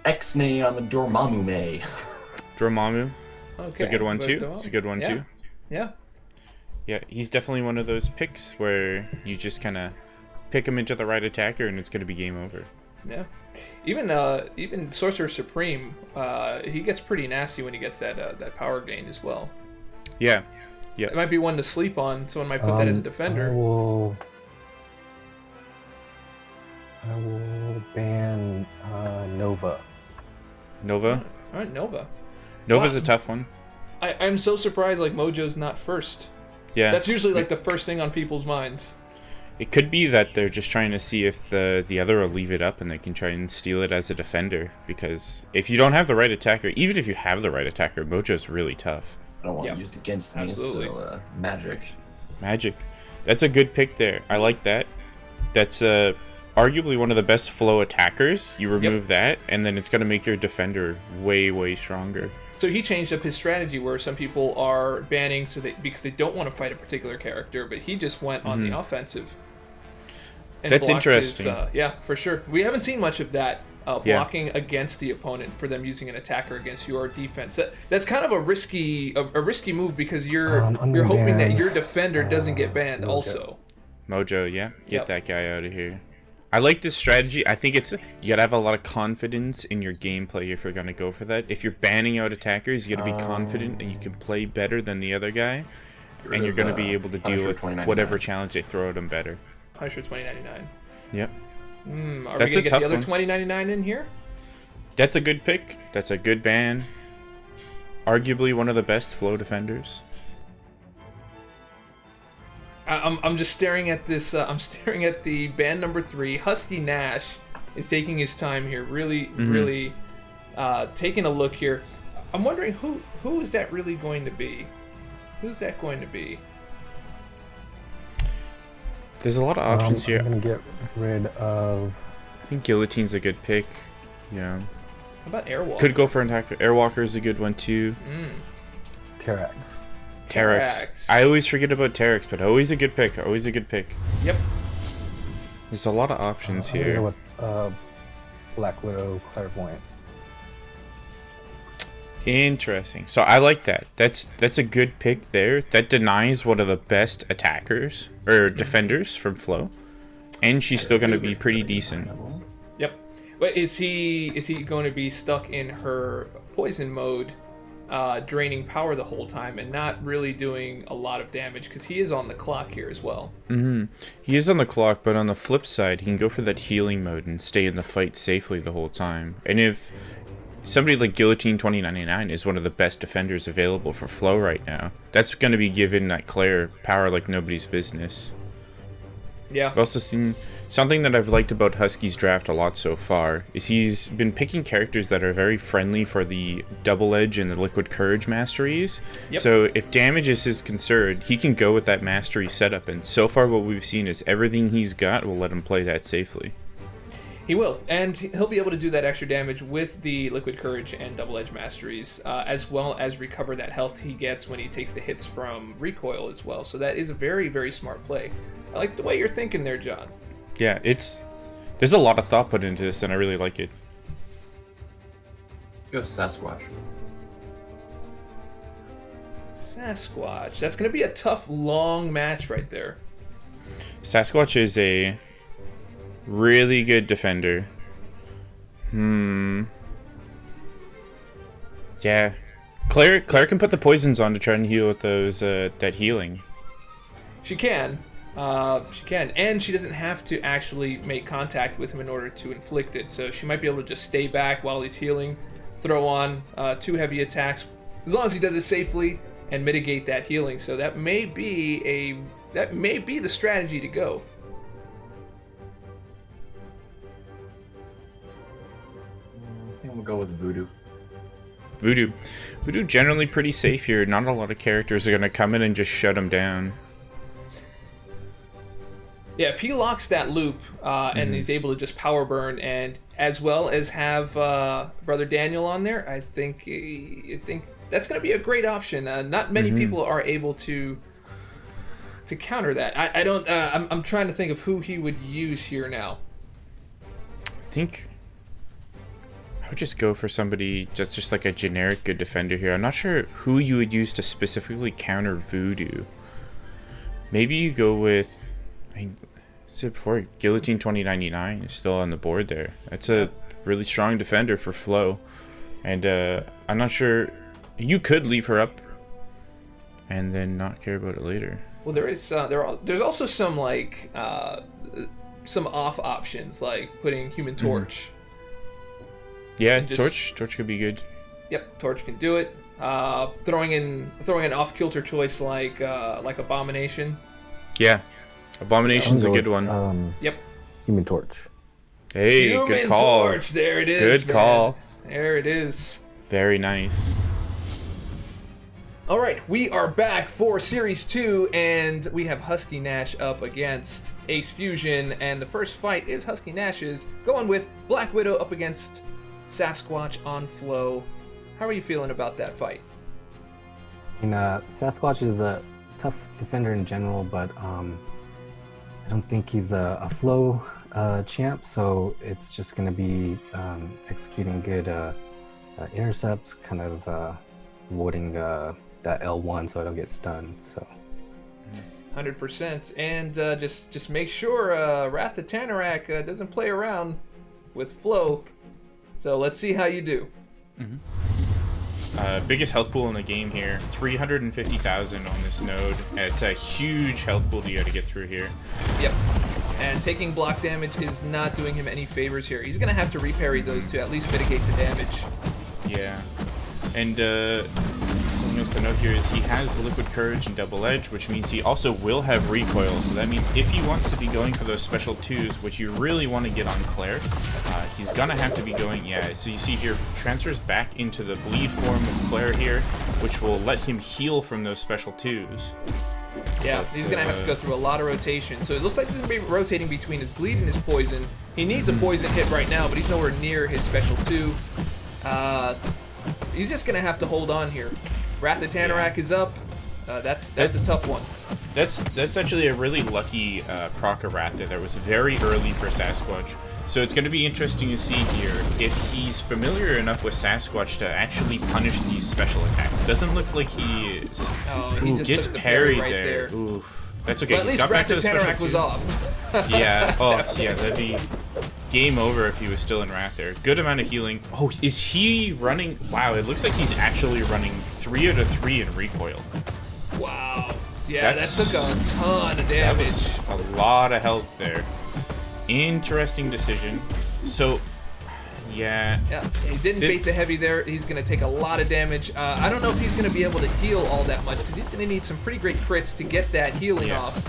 X-Nay on the Dormammu.
Dormammu,
Okay.
it's a good one too.
But,
It's a good one too.
Yeah.
Yeah, he's definitely one of those picks where you just kind of pick him into the right attacker and it's going to be game over.
Yeah. Even Sorcerer Supreme, he gets pretty nasty when he gets that power gain as well.
Yeah.
It might be one to sleep on. Someone might put that as a defender.
I will ban Nova.
Nova?
All right, Nova.
Nova's
Wow.
a tough one.
I'm so surprised like Mojo's not first.
Yeah.
That's usually like the first thing on people's minds.
It could be that they're just trying to see if the other will leave it up and they can try and steal it as a defender. Because if you don't have the right attacker, even if you have the right attacker, Mojo's really tough.
I don't want
Yeah.
it used against me,
Absolutely.
so magic.
Magic. That's a good pick there. I like that. That's arguably one of the best flow attackers. You remove that, and then it's going to make your defender way, way stronger.
So he changed up his strategy where some people are banning because they don't want to fight a particular character, but he just went on the offensive. And
That's
blocked
interesting.
Yeah, for sure. We haven't seen much of that blocking against the opponent for them using an attacker against your defense. That's kind of a risky move because you're hoping that your defender doesn't get banned
Mojo.
also.
Mojo, yeah. Get
Yep.
that guy out of here. I like this strategy. I think you gotta have a lot of confidence in your gameplay if you're gonna go for that. If you're banning out attackers, you gotta be confident and you can play better than the other guy, and you're gonna be able to deal
Punisher
with
2099.
whatever challenge they throw at him better.
Punisher 2099.
Yep.
Are we
That's
gonna
a
get
tough
the other
one.
2099 in here?
That's a good pick. That's a good ban. Arguably one of the best flow defenders.
I'm just staring at this. I'm staring at the band number 3. Husky Nash is taking his time here, really taking a look here. I'm wondering who is that really going to be? Who's that going to be?
There's a lot of options here.
I'm gonna get rid of.
I think Guillotine's a good pick. Yeah.
How about Airwalker?
Could go for an attacker. Airwalker is a good one too.
Terax.
Terax. I always forget about Terax, but always a good pick. Always a good pick.
Yep.
There's a lot of options
I'm gonna
here.
go with Black Widow Clairvoyant.
Interesting. So I like that. That's a good pick there. That denies one of the best attackers or defenders from Flo, and she's still going to be pretty decent.
Yep. But is he going to be stuck in her poison mode, draining power the whole time and not really doing a lot of damage? Because he is on the clock here as well.
He is on the clock, but on the flip side, he can go for that healing mode and stay in the fight safely the whole time. And if somebody like Guillotine 2099 is one of the best defenders available for Flo right now, that's going to be giving that Claire power like nobody's business.
Yeah.
I've also seen something that I've liked about Husky's draft a lot so far is he's been picking characters that are very friendly for the Double Edge and the Liquid Courage masteries.
Yep.
So if damage is his concern, he can go with that mastery setup, and so far what we've seen is everything he's got will let him play that safely.
He will, and he'll be able to do that extra damage with the Liquid Courage and Double Edge Masteries, as well as recover that health he gets when he takes the hits from recoil as well. So that is a very, very smart play. I like the way you're thinking there, John.
Yeah, there's a lot of thought put into this, and I really like it.
Go Sasquatch.
Sasquatch. That's going to be a tough, long match right there.
Sasquatch is a really good defender. Yeah. Claire can put the poisons on to try and heal with those that healing.
She can. And she doesn't have to actually make contact with him in order to inflict it. So she might be able to just stay back while he's healing, throw on 2 heavy attacks, as long as he does it safely and mitigate that healing. So that may be the strategy to go.
I think we'll go with Voodoo.
Voodoo generally pretty safe here. Not a lot of characters are going to come in and just shut him down.
Yeah, if he locks that loop and he's able to just power burn, and as well as have Brother Daniel on there, I think that's going to be a great option. Not many people are able to counter that. I'm trying to think of who he would use here now.
I think I would just go for somebody that's just like a generic good defender here. I'm not sure who you would use to specifically counter Voodoo. Maybe you go with, I said before, Guillotine 2099 is still on the board there. That's a really strong defender for Flo. And I'm not sure, you could leave her up and then not care about it later.
Well, there's also some like some off options, like putting Human Torch.
Yeah, Torch could be good.
Yep, Torch can do it. Throwing an off-kilter choice like Abomination.
Yeah, Abomination's a good one.
Yep.
Human Torch.
Hey,
Human
good call.
Torch, there it is.
Good call.
There it is.
Very nice.
All right, we are back for Series 2, and we have Husky Nash up against Ace Fusion, and the first fight is Husky Nash's, going with Black Widow up against Sasquatch on Flo. How are you feeling about that fight?
Sasquatch is a tough defender in general, but I don't think he's a Flo champ, so it's just going to be executing good intercepts, kind of avoiding that L1 so I don't get stunned. So
100%, and just make sure Wrath of Tanarak doesn't play around with Flo. So let's see how you do.
Biggest health pool in the game here, 350,000 on this node. It's a huge health pool you got to get through here.
Yep. And taking block damage is not doing him any favors here. He's going to have to reparry those to at least mitigate the damage.
Yeah. And something else to note here is he has the Liquid Courage and Double Edge, which means he also will have recoil. So that means if he wants to be going for those special 2s, which you really want to get on Claire, he's gonna have to be going, yeah, so you see here, transfers back into the bleed form of Flare here, which will let him heal from those special 2s.
Yeah,
But,
he's going to have to go through a lot of rotation. So it looks like he's going to be rotating between his bleed and his poison. He needs a poison hit right now, but he's nowhere near his special 2. He's just going to have to hold on here. Wrath of Tanarak is up. That's a tough one.
That's actually a really lucky proc Errata that was very early for Sasquatch. So it's going to be interesting to see here if he's familiar enough with Sasquatch to actually punish these special attacks. Doesn't look like he is.
Oh, he
Ooh,
just
gets
took the parry right there.
Oof. That's okay.
But at
He's
least
got back
Wrath
to
of
the special
Tanarak was
2.
off.
Yeah. Oh, yeah. That'd be game over if he was still in Wrath there. Good amount of healing. Oh, is he running? Wow, it looks like he's actually running 3 out of 3 in recoil.
Wow. Yeah, that took a ton of
That
damage.
was a lot of health there. Interesting decision. So, yeah.
Yeah, he didn't bait the heavy there. He's going to take a lot of damage. I don't know if he's going to be able to heal all that much because he's going to need some pretty great crits to get that healing off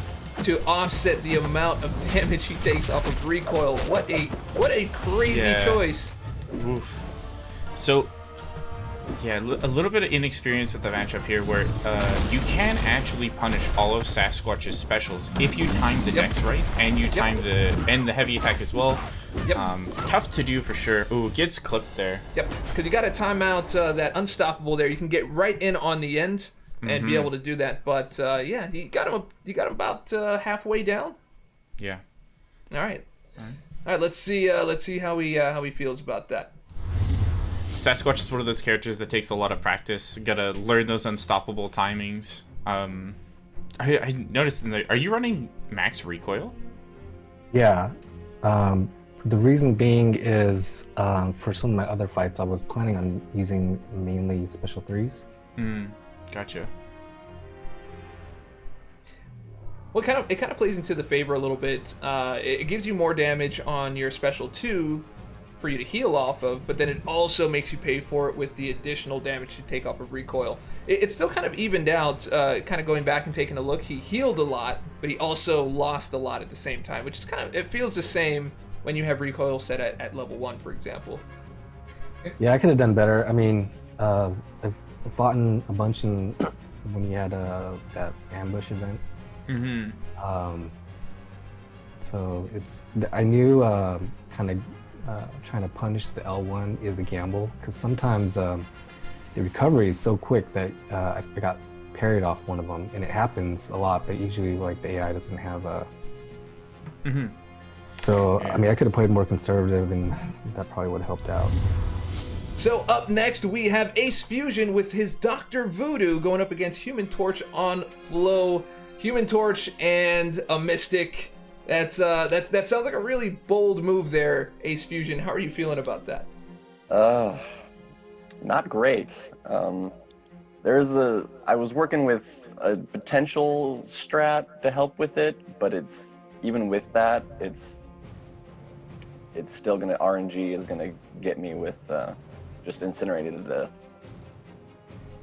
to offset the amount of damage he takes off of recoil. What a crazy choice.
Oof. So, yeah, a little bit of inexperience with the matchup here where you can actually punish all of Sasquatch's specials if you time the dex right and you time the heavy attack as well.
Yep.
Tough to do for sure. Ooh, gets clipped there.
Yep, because you got to time out that unstoppable there. You can get right in on the end and be able to do that. But yeah, you got him about halfway down.
Yeah.
All right. Let's see how he feels about that.
Sasquatch is one of those characters that takes a lot of practice. Gotta learn those unstoppable timings. I noticed in the. Are you running max recoil?
Yeah. The reason being is for some of my other fights, I was planning on using mainly special 3s.
Gotcha.
Well, it kind of plays into the favor a little bit. It gives you more damage on your special 2 for you to heal off of, but then it also makes you pay for it with the additional damage you take off of recoil. It's still kind of evened out, kind of going back and taking a look. He healed a lot, but he also lost a lot at the same time, which is it feels the same when you have recoil set at level 1, for example.
Yeah, I could have done better. I mean, I've fought in a bunch when you had that ambush event. So I knew kind of trying to punish the L1 is a gamble because sometimes the recovery is so quick that I got parried off one of them, and it happens a lot, but usually like the AI doesn't have a. So I mean, I could have played more conservative, and that probably would have helped out.
So up next we have Ace Fusion with his Dr. Voodoo going up against Human Torch on Flow. Human Torch and a Mystic. That sounds like a really bold move there, Ace Fusion. How are you feeling about that?
Not great. I was working with a potential strat to help with it, but even with that, it's still gonna RNG is gonna get me with just incinerated to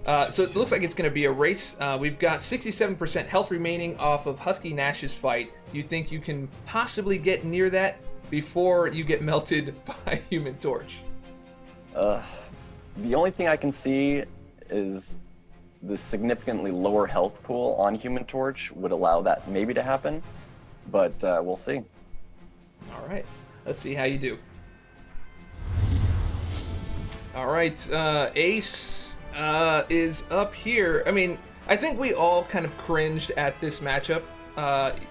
death.
So it looks like it's going to be a race. We've got 67% health remaining off of Husky Nash's fight. Do you think you can possibly get near that before you get melted by Human Torch?
The only thing I can see is the significantly lower health pool on Human Torch would allow that maybe to happen, but we'll see.
All right, let's see how you do. All right, Ace is up here. I mean, I think we all kind of cringed at this matchup.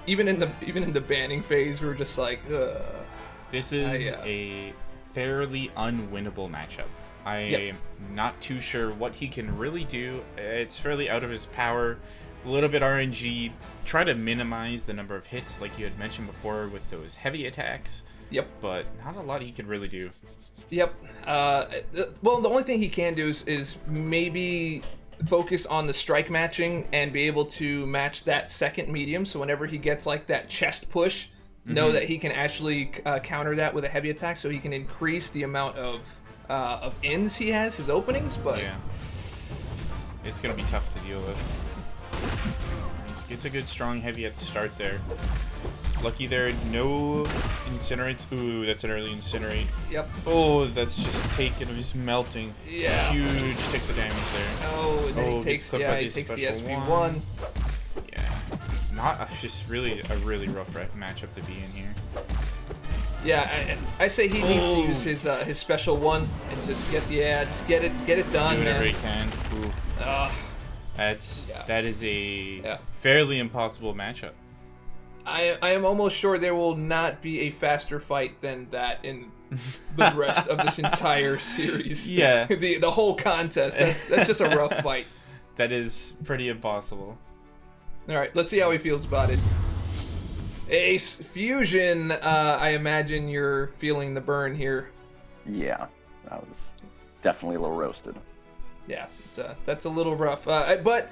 Even in the banning phase, we were just like, ugh.
This is a fairly unwinnable matchup. I am not too sure what he can really do. It's fairly out of his power. A little bit RNG. Try to minimize the number of hits like you had mentioned before with those heavy attacks.
Yep.
But not a lot he can really do.
Yep. Well, the only thing he can do is maybe focus on the strike matching and be able to match that second medium. So whenever he gets like that chest push, know that he can actually counter that with a heavy attack, so he can increase the amount of ends he has, his openings. But
yeah, it's gonna be tough to deal with. He gets a good strong heavy at the start there. Lucky there, no incinerates. Ooh, that's an early incinerate.
Yep.
Oh, that's just taken. He's melting.
Yeah.
Huge takes of damage there.
Oh, and then he
gets
takes,
clipped by
he
his
takes the
special
SP1.
Yeah. Not just really a really rough matchup to be in here.
Yeah, I say he needs to use his special one and just get it done.
Do whatever
man.
he can. Oof. That is a fairly impossible matchup.
I am almost sure there will not be a faster fight than that in the rest of this entire series.
Yeah.
the whole contest. That's just a rough fight.
That is pretty impossible.
All right, let's see how he feels about it. Ace Fusion, I imagine you're feeling the burn here.
Yeah, I was definitely a little roasted.
Yeah, that's a little rough. But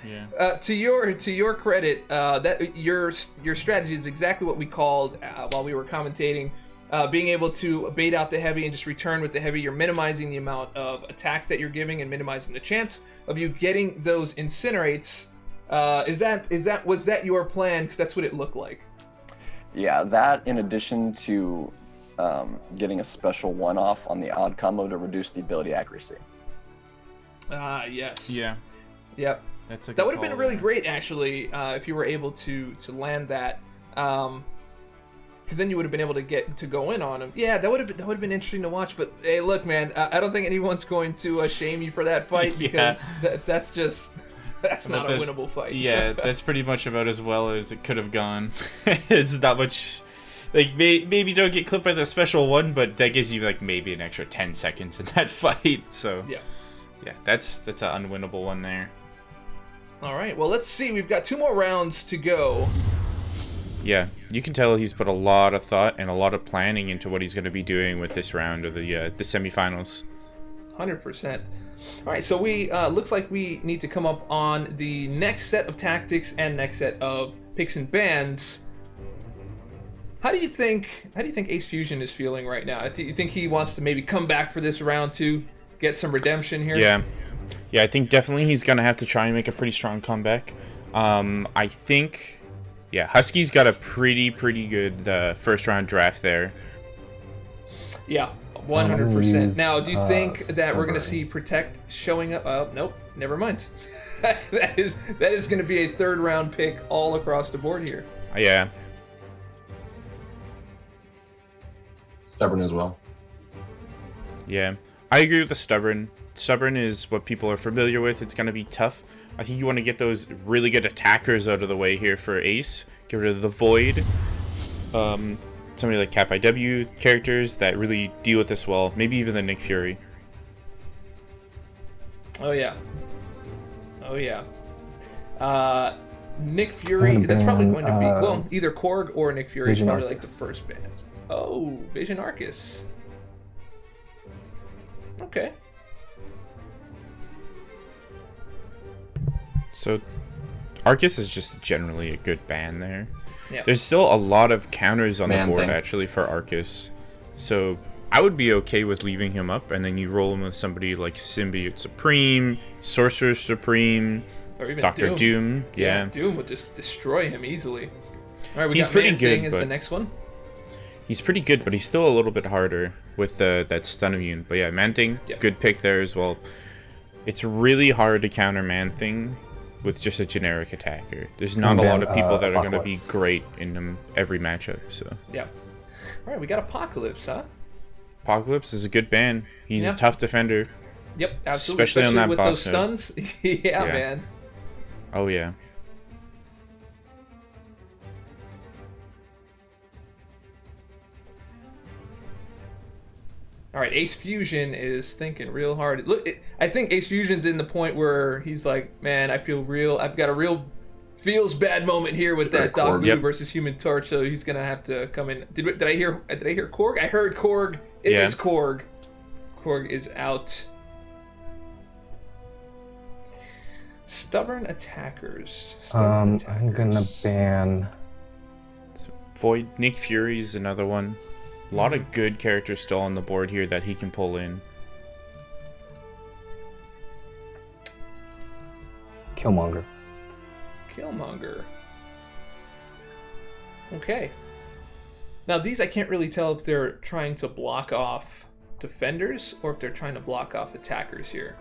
to your credit, that your strategy is exactly what we called while we were commentating. Being able to bait out the heavy and just return with the heavy, you're minimizing the amount of attacks that you're giving and minimizing the chance of you getting those incinerates. Was that your plan? Because that's what it looked like.
Yeah, that in addition to getting a special one-off on the odd combo to reduce the ability accuracy.
Yes.
Yeah.
Yep. That would have been really great, actually, if you were able to land that. Because then you would have been able to get to go in on him. Yeah, that would have been interesting to watch. But hey, look, man, I don't think anyone's going to shame you for that fight because that's not a winnable fight.
Yeah, that's pretty much about as well as it could have gone. It's not much. Like maybe don't get clipped by the special one, but that gives you like maybe an extra 10 seconds in that fight. So yeah, that's an unwinnable one there.
All right, well let's see. We've got 2 more rounds to go.
Yeah, you can tell he's put a lot of thought and a lot of planning into what he's going to be doing with this round of the semifinals.
100%. All right, so we looks like we need to come up on the next set of tactics and next set of picks and bans. How do you think Ace Fusion is feeling right now? Do you think he wants to maybe come back for this round to get some redemption here?
Yeah, I think definitely he's going to have to try and make a pretty strong comeback. I think, Husky's got a pretty good first round draft there.
Yeah, 100%. Now, do you think that we're going to see Protect showing up? Oh, nope, never mind. that is going to be a 3rd round pick all across the board here.
Yeah.
Stubborn as well.
Yeah, I agree with the Stubborn. Stubborn is what people are familiar with. It's going to be tough. I think you want to get those really good attackers out of the way here for Ace. Get rid of the Void. Somebody like Cap IW characters that really deal with this well. Maybe even the Nick Fury.
Oh yeah. Nick Fury. That's probably going to be either Korg or Nick Fury is probably like the first bands. Oh, Vision Arcus. Okay.
So, Arcus is just generally a good ban there.
Yeah.
There's still a lot of counters on the board actually for Arcus. So, I would be okay with leaving him up and then you roll him with somebody like Symbiote Supreme, Sorcerer Supreme,
or even
Dr. Doom. Yeah,
Doom would just destroy him easily. All right,
he's
got
pretty
Man-Thing
good.
Is the next one.
He's pretty good, but he's still a little bit harder with that stun immune. But yeah, Man-Thing, good pick there as well. It's really hard to counter Man-Thing with just a generic attacker. There's not a lot of people that are going to be great in every matchup. So
yeah. All right, we got Apocalypse, huh?
Apocalypse is a good ban. He's a tough defender.
Yep, absolutely. Especially
on that
with
boss
those stuns. yeah, man.
Oh yeah.
All right, Ace Fusion is thinking real hard. Look, I think Ace Fusion's in the point where he's like, man, I've got a real feels bad moment here with that Doc Voodoo versus Human Torch, so he's gonna have to come in. Did I hear Korg? I heard Korg. It is Korg. Korg is out. Stubborn attackers.
I'm gonna ban
Void. Nick Fury is another one. A lot of good characters still on the board here that he can pull in.
Killmonger.
Killmonger. Okay. Now these I can't really tell if they're trying to block off defenders or if they're trying to block off attackers here.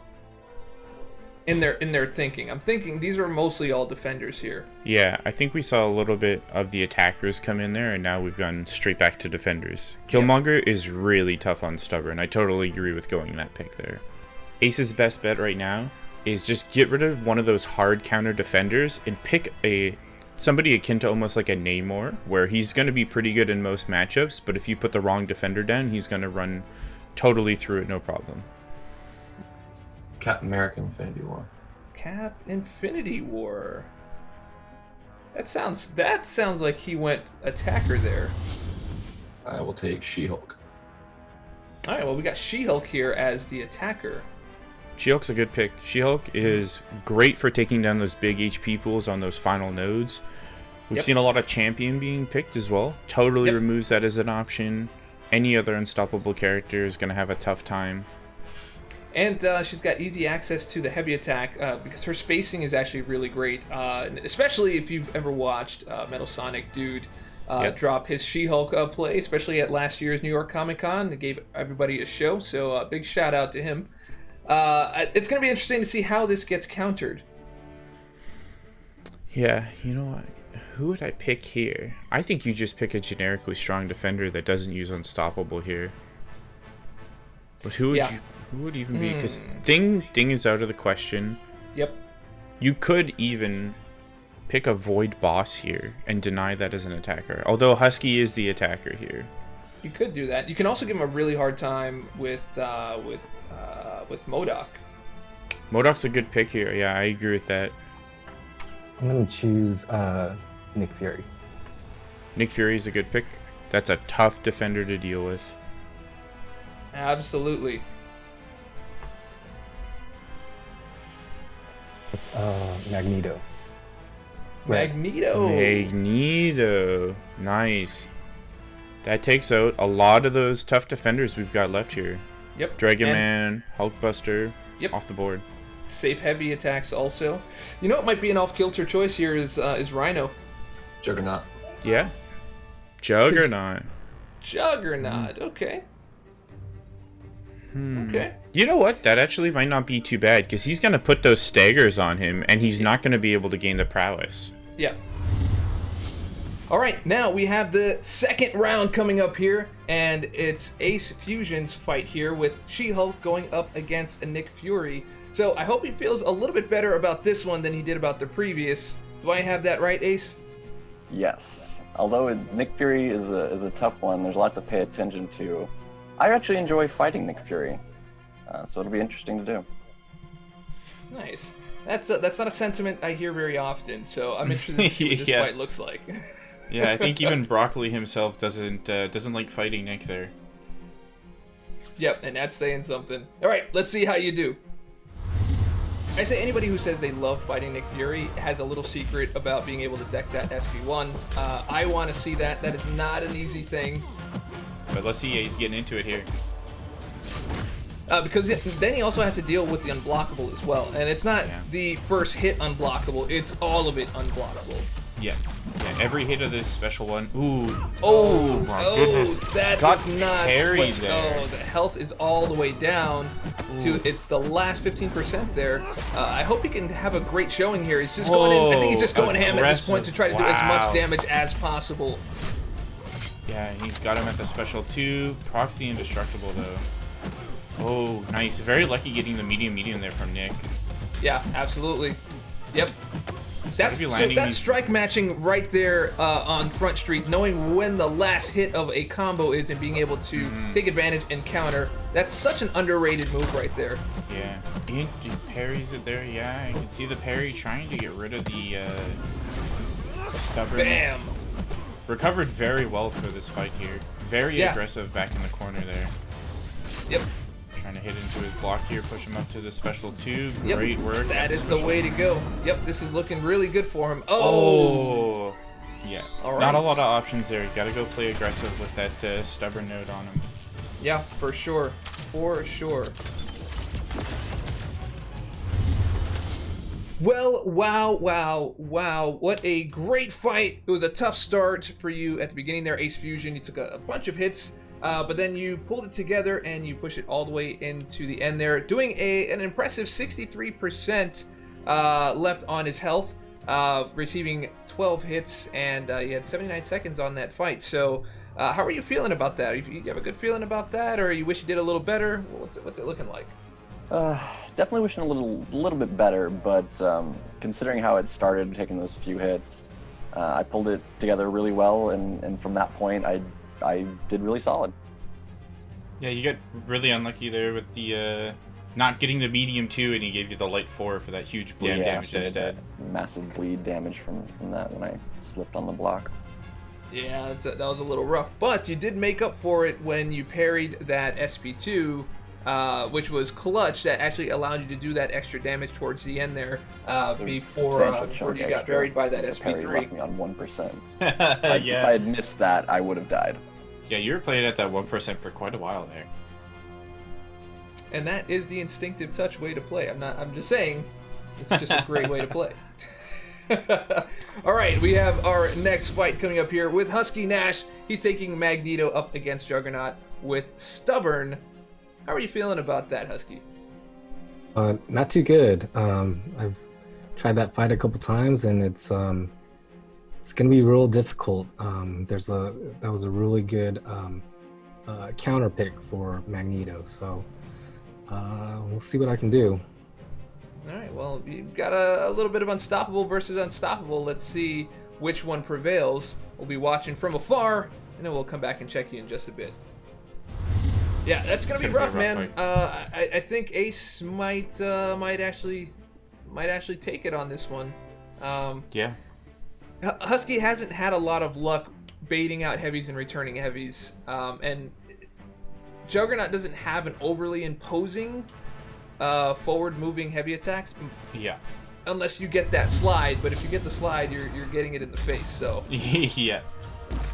In their thinking. I'm thinking these are mostly all defenders here.
Yeah, I think we saw a little bit of the attackers come in there, and now we've gone straight back to defenders. Killmonger is really tough on Stubborn. I totally agree with going that pick there. Ace's best bet right now is just get rid of one of those hard counter defenders and pick somebody akin to almost like a Namor, where he's going to be pretty good in most matchups, but if you put the wrong defender down, he's going to run totally through it, no problem.
Captain America Infinity War.
Cap Infinity War. That sounds like he went attacker there.
I will take She-Hulk.
All right, well, we got She-Hulk here as the attacker.
She-Hulk's a good pick. She-Hulk is great for taking down those big HP pools on those final nodes. We've seen a lot of champion being picked as well. Totally removes that as an option. Any other unstoppable character is going to have a tough time.
And she's got easy access to the heavy attack because her spacing is actually really great. Especially if you've ever watched Metal Sonic Dude drop his She-Hulk play, especially at last year's New York Comic Con. They gave everybody a show, so big shout out to him. It's going to be interesting to see how this gets countered.
Yeah, you know what? Who would I pick here? I think you just pick a generically strong defender that doesn't use Unstoppable here. But who would even be? Because Thing is out of the question.
Yep.
You could even pick a Void Boss here and deny that as an attacker. Although Husky is the attacker here.
You could do that. You can also give him a really hard time with MODOK.
MODOK's a good pick here. Yeah, I agree with that.
I'm going to choose Nick Fury.
Nick Fury is a good pick. That's a tough defender to deal with.
Absolutely.
Magneto.
Magneto. Nice. That takes out a lot of those tough defenders we've got left here.
Yep.
Dragon Man, Hulkbuster, off the board.
Safe heavy attacks also. You know what might be an off-kilter choice here is Rhino.
Juggernaut.
Yeah. Juggernaut.
Okay. Okay.
You know what? That actually might not be too bad because he's going to put those staggers on him and he's not going to be able to gain the prowess.
Yeah. All right, now we have the second round coming up here, and it's Ace Fusion's fight here with She-Hulk going up against a Nick Fury. So I hope he feels a little bit better about this one than he did about the previous. Do I have that right, Ace?
Yes. Although Nick Fury is a tough one, there's a lot to pay attention to. I actually enjoy fighting Nick Fury, so it'll be interesting to do.
Nice. That's not a sentiment I hear very often, so I'm interested to see what this fight looks like.
Yeah, I think even Broccoli himself doesn't like fighting Nick there.
Yep, and that's saying something. All right, let's see how you do. I say anybody who says they love fighting Nick Fury has a little secret about being able to dex that SP1. I want to see that. That is not an easy thing.
But let's see, he's getting into it here.
Because then he also has to deal with the unblockable as well. And it's not the first hit unblockable, it's all of it unblockable.
Yeah, every hit of this special one. Ooh.
Oh
my goodness.
That
Got
was not
parried there.
Oh, the health is all the way down to the last 15% there. I hope he can have a great showing here. He's just going in. I think he's just going ham at this point to try to do as much damage as possible.
Yeah, he's got him at the special 2. Proxy indestructible though. Oh, nice. Very lucky getting the medium there from Nick.
Yeah, absolutely. Yep. That's strike matching right there on Front Street, knowing when the last hit of a combo is and being able to take advantage and counter. That's such an underrated move right there.
Yeah, he parries it there. Yeah, you can see the parry trying to get rid of the stubborn.
Bam!
Recovered very well for this fight here. Very aggressive back in the corner there.
Yep.
Trying to hit into his block here, push him up to the special 2. Great work.
That is the way to go. Yep, this is looking really good for him.
Oh! Yeah.
All right.
Not a lot of options there. You gotta go play aggressive with that stubborn node on him.
Yeah, for sure. For sure. Well, wow. What a great fight. It was a tough start for you at the beginning there, Ace Fusion. You took a bunch of hits, but then you pulled it together and you pushed it all the way into the end there, doing an impressive 63% left on his health, receiving 12 hits, and you had 79 seconds on that fight. So how are you feeling about that? You have a good feeling about that, or you wish you did a little better? What's it looking like?
Definitely wishing a little bit better, but considering how it started, taking those few hits, I pulled it together really well, and from that point, I did really solid.
Yeah, you got really unlucky there with the not getting the medium 2, and he gave you the light 4 for that huge bleed damage instead.
Massive bleed damage from that when I slipped on the block.
Yeah, that was a little rough, but you did make up for it when you parried that SP2, which was clutch. That actually allowed you to do that extra damage towards the end there before you got buried by that SP3.
Left me on 1%.
Yeah.
If I had missed that, I would have died.
Yeah, you were playing at that 1% for quite a while there.
And that is the instinctive touch way to play. I'm just saying, it's just a great way to play. All right, we have our next fight coming up here with Husky Nash. He's taking Magneto up against Juggernaut with Stubborn. How are you feeling about that, Husky?
Not too good. I've tried that fight a couple times, and it's gonna be real difficult. That was a really good counter pick for Magneto, so we'll see what I can do.
All right, well, you've got a little bit of unstoppable versus unstoppable. Let's see which one prevails. We'll be watching from afar, and then we'll come back and check you in just a bit. Yeah, that's gonna be rough, man. I think Ace might actually take it on this one.
Yeah.
Husky hasn't had a lot of luck baiting out heavies and returning heavies, and Juggernaut doesn't have an overly imposing forward-moving heavy attacks.
Yeah.
Unless you get that slide, but if you get the slide, you're getting it in the face. So.
Yeah.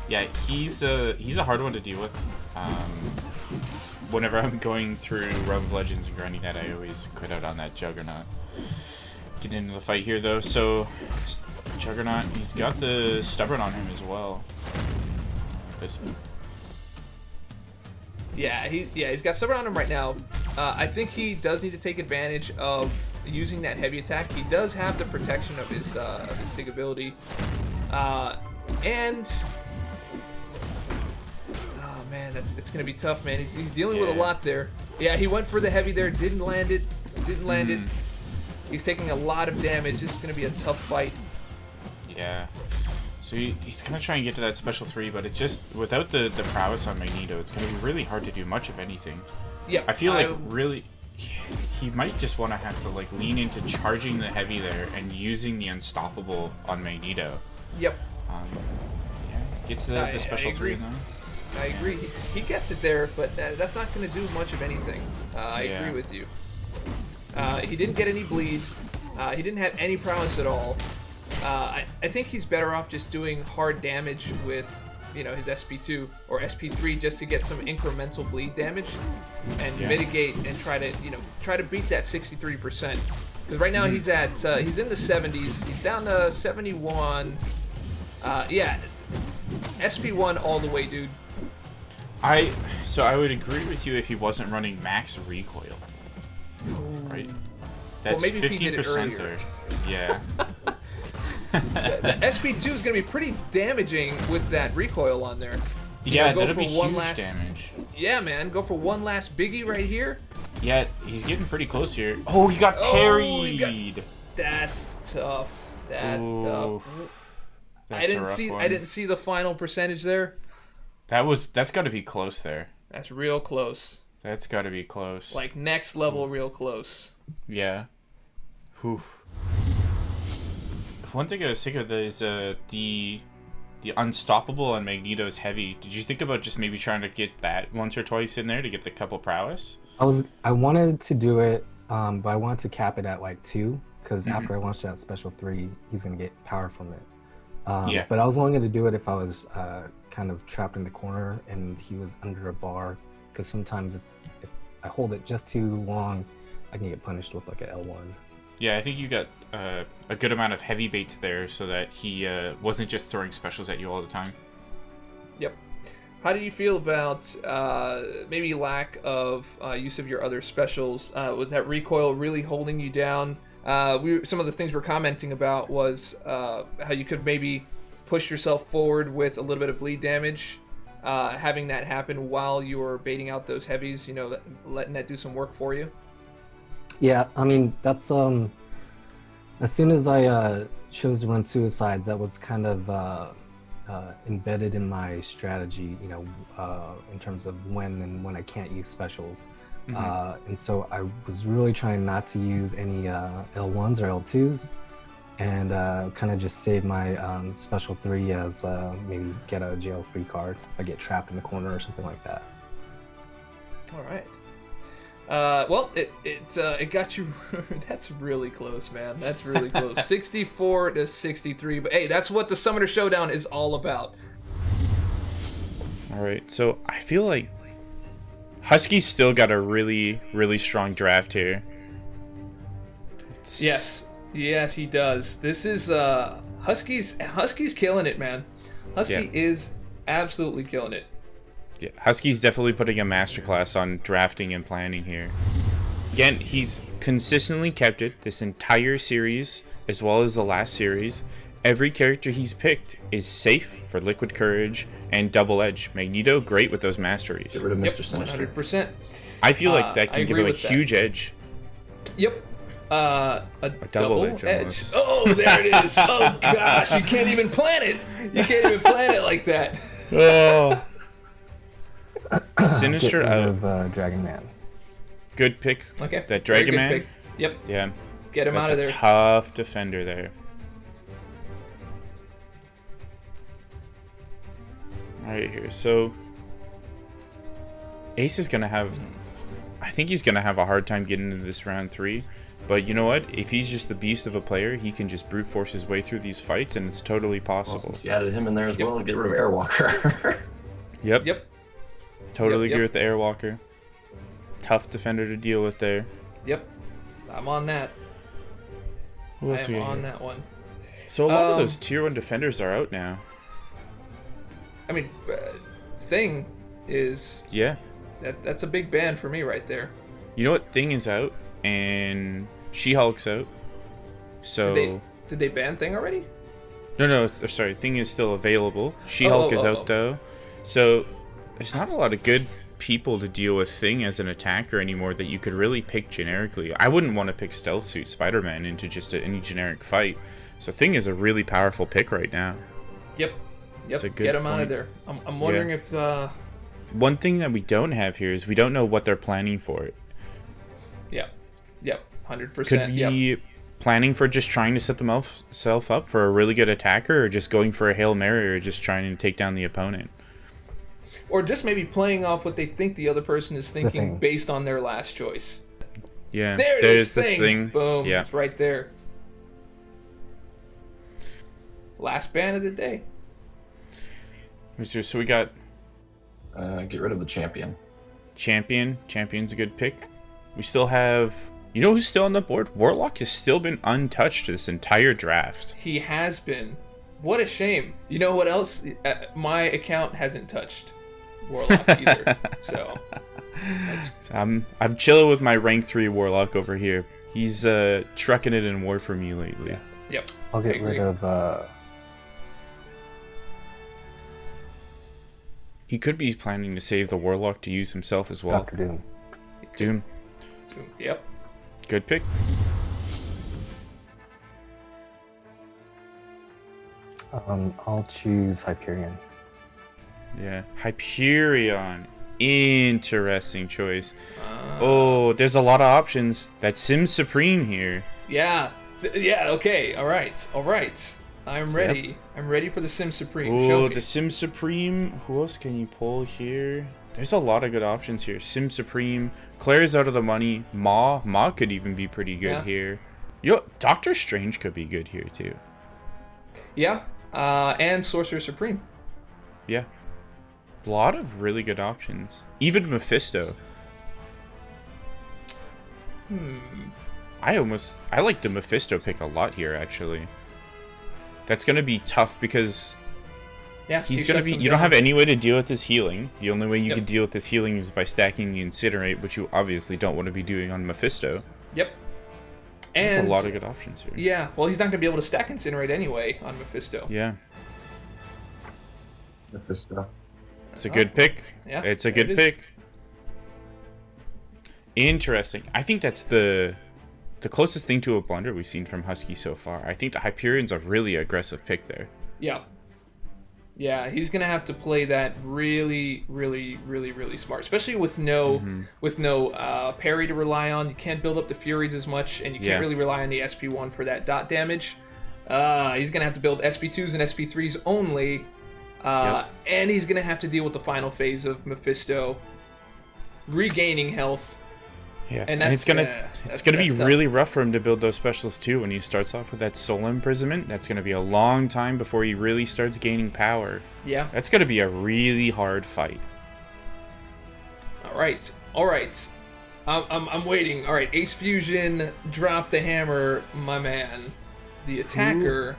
Yeah, he's a hard one to deal with. Whenever I'm going through Realm of Legends and grinding that, I always quit out on that Juggernaut. Get into the fight here though. So Juggernaut, he's got the Stubborn on him as well.
Yeah, he's got Stubborn on him right now. I think he does need to take advantage of using that heavy attack. He does have the protection of his Sig ability, and oh man, it's gonna be tough, man. He's dealing with a lot there. Yeah, he went for the heavy there, didn't land it. He's taking a lot of damage. This is gonna be a tough fight.
Yeah. So he's gonna try and get to that special 3, but it's just without the prowess on Magneto, it's gonna be really hard to do much of anything.
Yeah,
I feel like really he might just want to have to like lean into charging the heavy there and using the unstoppable on Magneto.
Yep.
Yeah, gets the special 3 now.
I agree. He gets it there, but that's not going to do much of anything. I agree with you. He didn't get any bleed. He didn't have any prowess at all. I think he's better off just doing hard damage with, his SP2 or SP3 just to get some incremental bleed damage and mitigate and try to beat that 63%. Because right now he's in the 70s. He's down to 71. SP1 all the way, dude.
So I would agree with you if he wasn't running max recoil. Right? That's
well, maybe
15%
if he did it earlier.
there. Yeah.
The SP2 is going to be pretty damaging with that recoil on there.
That'll be huge damage.
Yeah, man. Go for one last biggie right here.
Yeah, he's getting pretty close here. Oh, he got parried.
That's tough. That's tough.
That's
I didn't see the final percentage there.
That's got to be close there.
That's real close.
That's got to be close.
Like next level, real close.
Yeah. Whew. One thing I was thinking of is the unstoppable on Magneto's heavy. Did you think about just maybe trying to get that once or twice in there to get the couple prowess?
I wanted to do it, but I wanted to cap it at like 2 because after I launched that special 3, he's gonna get power from it. But I was only gonna do it if I was kind of trapped in the corner and he was under a bar, because sometimes if I hold it just too long, I can get punished with like an L1.
Yeah, I think you got a good amount of heavy baits there so that he wasn't just throwing specials at you all the time.
Yep. How do you feel about maybe lack of use of your other specials? With that recoil really holding you down? Some of the things we're commenting about was how you could maybe push yourself forward with a little bit of bleed damage, having that happen while you were baiting out those heavies, letting that do some work for you.
Yeah, I mean, that's as soon as I chose to run suicides, that was kind of embedded in my strategy, in terms of when I can't use specials. And so I was really trying not to use any L1s or L2s, and kind of just save my special 3 as maybe get a jail free card if I get trapped in the corner or something like that.
All right. Well, it got you. That's really close, man. That's really close. 64 to 63. But hey, that's what the Summoner Showdown is all about.
All right, so I feel like Husky's still got a really, really strong draft here.
Yes, he does. This is Husky's killing it, man. Husky is absolutely killing it.
Yeah, Husky's definitely putting a masterclass on drafting and planning here. Again, he's consistently kept it this entire series, as well as the last series. Every character he's picked is safe for Liquid Courage and Double Edge. Magneto, great with those masteries.
Get rid of Mr. Sinister.
100%.
I feel like that can give him a huge edge.
Yep. A double edge.
Almost.
Oh, there it is. Oh, gosh. You can't even plan it. You can't even plan it like that.
Oh. Sinister
Get rid
out.
of Dragon Man.
Good pick.
Okay.
That Dragon Man.
Pick. Yep.
Yeah.
Get him out of there.
That's a tough defender there. Alright, here. So, Ace is going to have... I think he's going to have a hard time getting into this round 3. But you know what? If he's just the beast of a player, he can just brute force his way through these fights, and it's totally possible.
Well, you added him in there as well. Get rid of Airwalker.
Yep. Totally
Yep.
agree with the Airwalker. Tough defender to deal with there.
Yep. I'm on that.
Who else
I
we
am
got
on
here?
that one.
So a lot of those tier 1 defenders are out now.
I mean, Thing is...
Yeah.
That's a big ban for me right there.
You know what? Thing is out, and She-Hulk's out. So...
Did they ban Thing already?
No, sorry. Thing is still available. She-Hulk is out, though. So, there's not a lot of good people to deal with Thing as an attacker anymore that you could really pick generically. I wouldn't want to pick Stealth Suit Spider-Man into just any generic fight. So, Thing is a really powerful pick right now.
Yep. Get him out of there. I'm wondering if...
One thing that we don't have here is we don't know what they're planning for it.
Yep, 100%.
Could be planning for just trying to set themselves up for a really good attacker, or just going for a Hail Mary, or just trying to take down the opponent.
Or just maybe playing off what they think the other person is thinking based on their last choice.
Yeah,
There's
this thing.
Boom,
Yeah.
it's right there. Last ban of the day.
So we got
Get rid of the champion.
Champion's a good pick. We still have... You know who's still on the board? Warlock has still been untouched this entire draft.
He has been. What a shame. You know what else? My account hasn't touched Warlock either. So
I'm chilling with my rank 3 Warlock over here. He's trucking it in war for me lately.
Yep.
I'll get rid of...
He could be planning to save the Warlock to use himself as well.
Dr. Doom.
Doom.
Yep.
Good pick.
I'll choose Hyperion.
Yeah. Hyperion. Interesting choice. Oh, there's a lot of options. That's Sim Supreme here.
Yeah. Okay. All right. I'm ready. Yep. I'm ready for the Sim Supreme.
Oh, the Sim Supreme. Who else can you pull here? There's a lot of good options here. Sim Supreme. Claire's out of the money. Ma could even be pretty good here. Yo, Doctor Strange could be good here too.
Yeah. And Sorcerer Supreme.
Yeah. A lot of really good options. Even Mephisto. I like the Mephisto pick a lot here, actually. That's going to be tough because he's going to be... You don't have any way to deal with his healing. The only way you could deal with his healing is by stacking the Incinerate, which you obviously don't want to be doing on Mephisto.
Yep.
There's
And
a lot of good options here.
Yeah, well, he's not going to be able to stack Incinerate anyway on Mephisto.
Yeah.
Mephisto.
It's a good pick.
Yeah,
it's a good pick. Interesting. I think that's the closest thing to a blunder we've seen from Husky so far. I think the Hyperion's a really aggressive pick there.
Yeah. Yeah, he's gonna have to play that really, really, really, really smart, especially with no parry to rely on. You can't build up the Furies as much, and you can't really rely on the SP1 for that dot damage. He's gonna have to build SP2s and SP3s only, and he's gonna have to deal with the final phase of Mephisto regaining health.
Yeah,
and
it's gonna be really rough for him to build those specials too. When he starts off with that Soul Imprisonment, that's gonna be a long time before he really starts gaining power.
Yeah,
that's gonna be a really hard fight.
All right. I'm waiting. All right, Ace Fusion, drop the hammer, my man. The attacker. Ooh.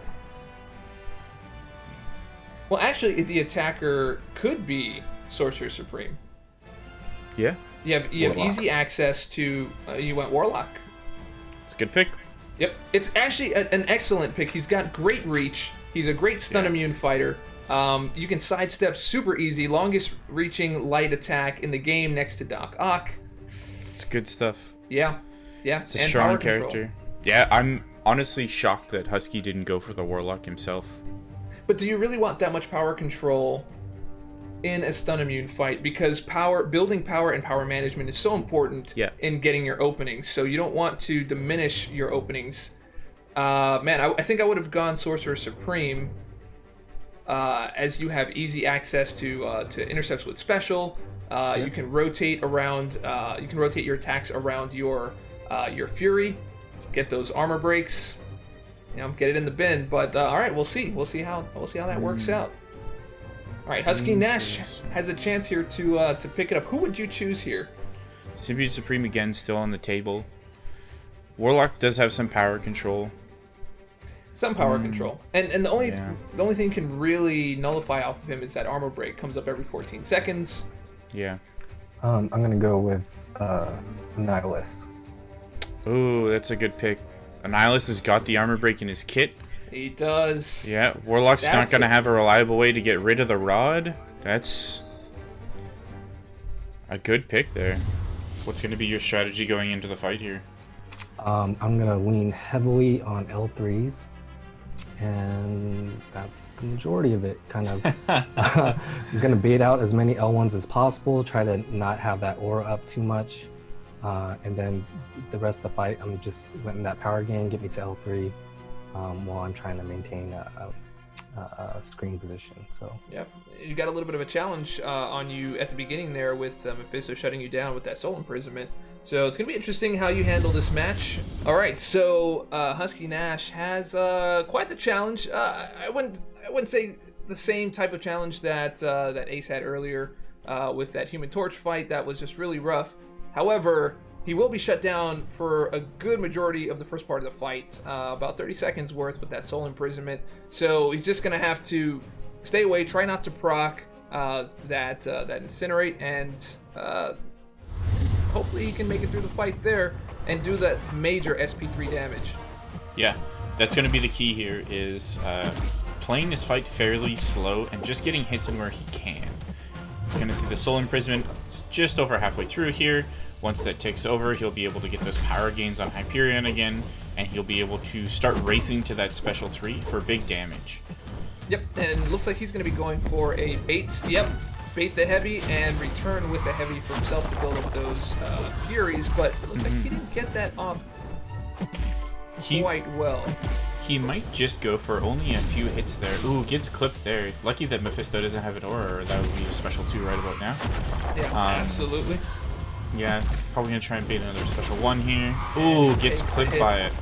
Well, actually, the attacker could be Sorcerer Supreme.
Yeah.
You have easy access to. You went Warlock.
It's a good pick.
Yep. It's actually an excellent pick. He's got great reach. He's a great stun immune fighter. You can sidestep super easy. Longest reaching light attack in the game next to Doc Ock.
It's good stuff.
Yeah.
It's a strong character. Yeah, I'm honestly shocked that Husky didn't go for the Warlock himself.
But do you really want that much power control in a stun immune fight? Because building power and power management is so important in getting your openings. So you don't want to diminish your openings. Man, I think I would have gone Sorcerer Supreme, as you have easy access to intercepts with special. You can rotate around. You can rotate your attacks around your Fury, get those armor breaks. Get it in the bin. But all right, we'll see. We'll see how that works out. All right, Husky Nash has a chance here to pick it up. Who would you choose here?
Symbiote Supreme again, still on the table. Warlock does have some power control.
Some power control, and the only thing you can really nullify off of him is that armor break comes up every 14 seconds.
Yeah.
I'm gonna go with Nihilus.
Ooh, that's a good pick. Nihilus has got the armor break in his kit.
He does.
Yeah, Warlock's not going to have a reliable way to get rid of the rod. That's a good pick there. What's going to be your strategy going into the fight here?
I'm going to lean heavily on L3s, and that's the majority of it, kind of. I'm going to bait out as many L1s as possible, try to not have that aura up too much. And then the rest of the fight, I'm just letting that power gain get me to L3 while I'm trying to maintain a screen position. So
yep, you got a little bit of a challenge on you at the beginning there with Mephisto shutting you down with that Soul Imprisonment. So it's gonna be interesting how you handle this match. All right, so Husky Nash has quite the challenge. I wouldn't say the same type of challenge that Ace had earlier with that Human Torch fight. That was just really rough. However, he will be shut down for a good majority of the first part of the fight, about 30 seconds worth with that Soul Imprisonment. So he's just going to have to stay away, try not to proc that Incinerate, and hopefully he can make it through the fight there and do that major SP3 damage.
Yeah, that's going to be the key here, is playing this fight fairly slow and just getting hits in where he can. He's going to see the Soul Imprisonment. It's just over halfway through here. Once that ticks over, he'll be able to get those power gains on Hyperion again, and he'll be able to start racing to that special 3 for big damage.
Yep, and it looks like he's going to be going for a bait. Yep, bait the heavy and return with the heavy for himself to build up those Furies, but it looks like he didn't get that off quite well.
He might just go for only a few hits there. Ooh, gets clipped there. Lucky that Mephisto doesn't have an aura, or that would be a special 2 right about now.
Yeah, absolutely.
Yeah, probably gonna try and bait another special 1 here. Ooh, gets clipped by it.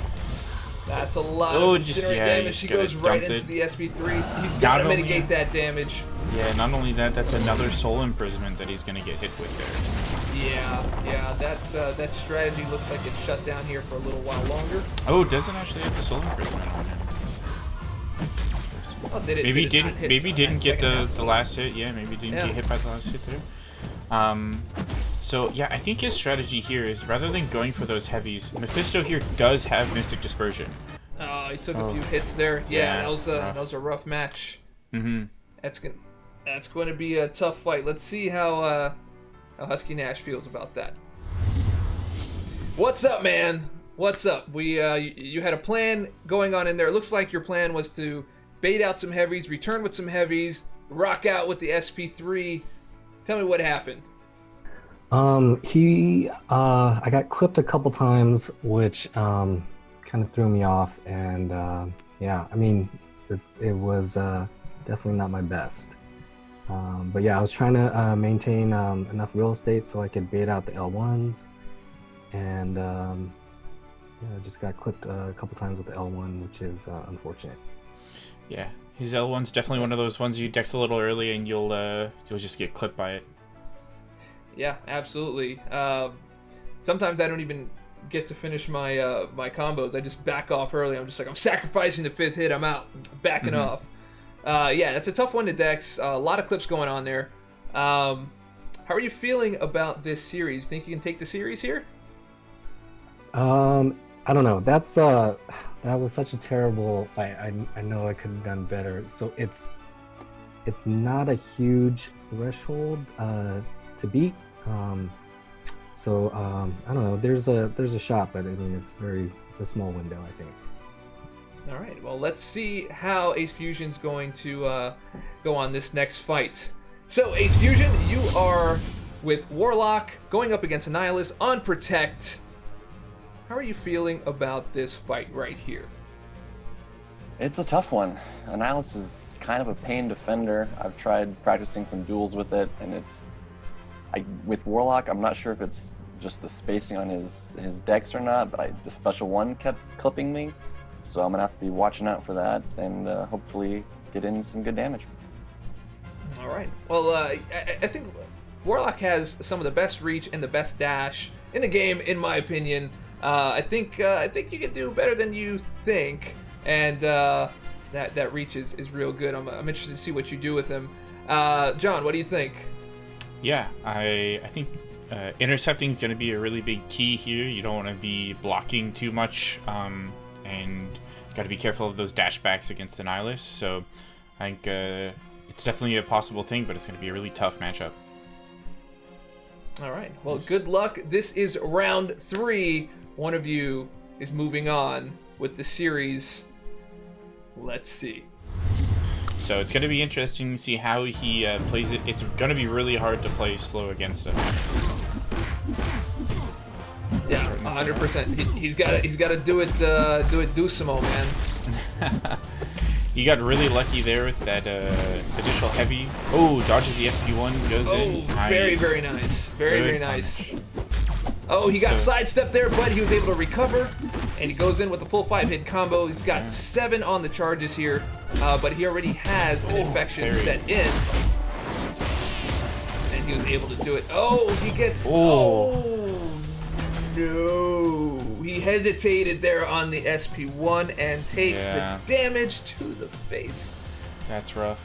That's a lot of Incinerate damage. He goes right into the SP3s. He's got to mitigate that damage.
Yeah, not only that, that's another Soul Imprisonment that he's gonna get hit with there.
Yeah, Yeah, that strategy looks like it's shut down here for a little while longer.
Oh, it doesn't actually have the soul imprisonment on it.
Oh,
Maybe
did it not hit
didn't get
second half?
the last hit. Yeah, maybe didn't get hit by the last hit there. So yeah, I think his strategy here is rather than going for those heavies, Mephisto here does have Mystic Dispersion.
Oh, he took a few hits there. Yeah,
rough.
that was a rough match.
Mm-hmm.
That's going to be a tough fight. Let's see how Husky Nash feels about that. What's up, man? What's up? You had a plan going on in there. It looks like your plan was to bait out some heavies, return with some heavies, rock out with the SP3. Tell me what happened.
I got clipped a couple times, which kind of threw me off, and yeah, I mean, it was definitely not my best. But yeah, I was trying to maintain enough real estate so I could bait out the L1s, and yeah, I just got clipped a couple times with the L1, which is unfortunate.
Yeah, his L1's definitely one of those ones you dex a little early and you'll just get clipped by it.
Yeah, absolutely. Sometimes I don't even get to finish my my combos. I just back off early. I'm just like, I'm sacrificing the 5th hit. I'm out. I'm backing off. Yeah, that's a tough one to dex. A lot of clips going on there. How are you feeling about this series? Think you can take the series here?
I don't know. That was such a terrible fight. I know I could have done better. So it's not a huge threshold to beat. So I don't know. There's a shot, but I mean it's a small window, I think.
All right. Well, let's see how Ace Fusion's going to go on this next fight. So Ace Fusion, you are with Warlock going up against Annihilus on Protect. How are you feeling about this fight right here?
It's a tough one. Annihilus is kind of a pain defender. I've tried practicing some duels with it, and with Warlock, I'm not sure if it's just the spacing on his dex or not, but the special one kept clipping me, so I'm gonna have to be watching out for that and hopefully get in some good damage.
All right. Well, I think Warlock has some of the best reach and the best dash in the game, in my opinion. I think you can do better than you think, and that reach is real good. I'm interested to see what you do with him. John, what do you think?
Yeah, I think intercepting is going to be a really big key here. You don't want to be blocking too much, and got to be careful of those dashbacks against Annihilus. So I think it's definitely a possible thing, but it's going to be a really tough matchup.
All right. Well, good luck. This is round 3. One of you is moving on with the series. Let's see.
So it's going to be interesting to see how he plays it. It's going to be really hard to play slow against him.
Yeah, 100%. He's got to do it Dusimo, man.
He got really lucky there with that additional heavy. Oh, dodges the SP1, goes in.
Oh,
Nice.
very nice. Very nice.
Punish.
Oh, he got sidestepped there, but he was able to recover, and he goes in with a full 5-hit combo. He's got 7 on the charges here, but he already has an infection set in, and he was able to do it. Oh, he gets. Oh no! He hesitated there on the SP1 and takes the damage to the face.
That's rough.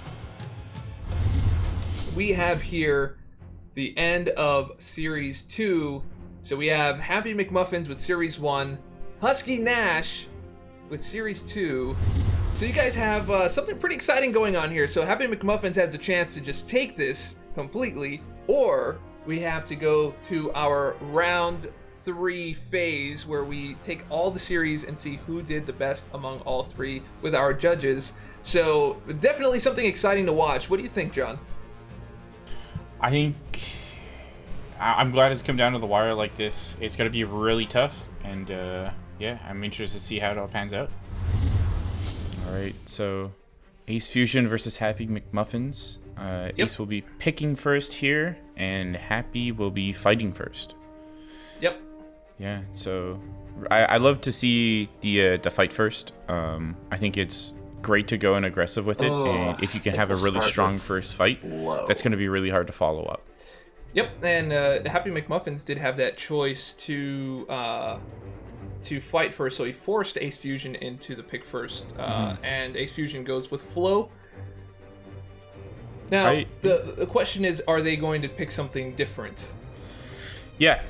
We have here the end of Series 2. So we have HappyMcMuffins with Series 1, Husky Nash with Series 2. So you guys have something pretty exciting going on here. So HappyMcMuffins has a chance to just take this completely, or we have to go to our round 3 phase where we take all the series and see who did the best among all 3 with our judges. So definitely something exciting to watch. What do you think, John?
I think I'm glad it's come down to the wire like this. It's going to be really tough, and yeah, I'm interested to see how it all pans out. All right, so Ace Fusion versus HappyMcMuffins. Ace will be picking first here, and Happy will be fighting first.
Yep.
Yeah, so I love to see the fight first. I think it's great to go in aggressive with it, and if you can have a really strong first fight, that's going to be really hard to follow up.
Yep, and HappyMcMuffins did have that choice to fight first, so he forced Ace Fusion into the pick first, and Ace Fusion goes with Flo. Now, the question is, are they going to pick something different?
Yeah,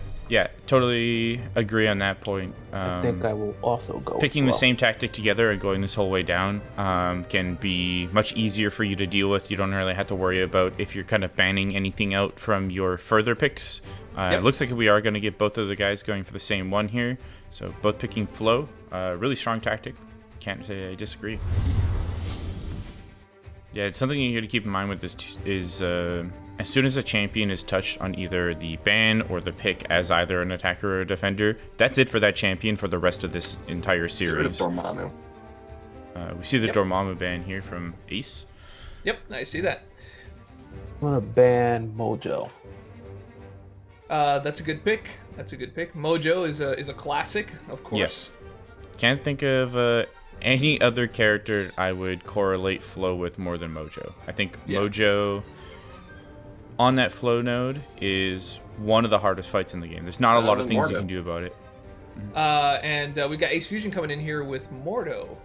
totally agree on that point.
I think I will also go.
Picking the same tactic together and going this whole way down can be much easier for you to deal with. You don't really have to worry about if you're kind of banning anything out from your further picks. It looks like we are going to get both of the guys going for the same one here. So both picking Flo. Really strong tactic. Can't say I disagree. Yeah, it's something you got to keep in mind with this is as soon as a champion is touched on either the ban or the pick as either an attacker or a defender, that's it for that champion for the rest of this entire series.
Dormammu.
We see the Dormammu ban here from Ace.
Yep, I see that.
I'm gonna ban Mojo.
That's a good pick. Mojo is a classic, of course.
Can't think of any other character I would correlate Flo with more than Mojo. I think Mojo on that Flo node is one of the hardest fights in the game. There's not a lot of things you can do about it.
And we've got Ace Fusion coming in here with Mordo.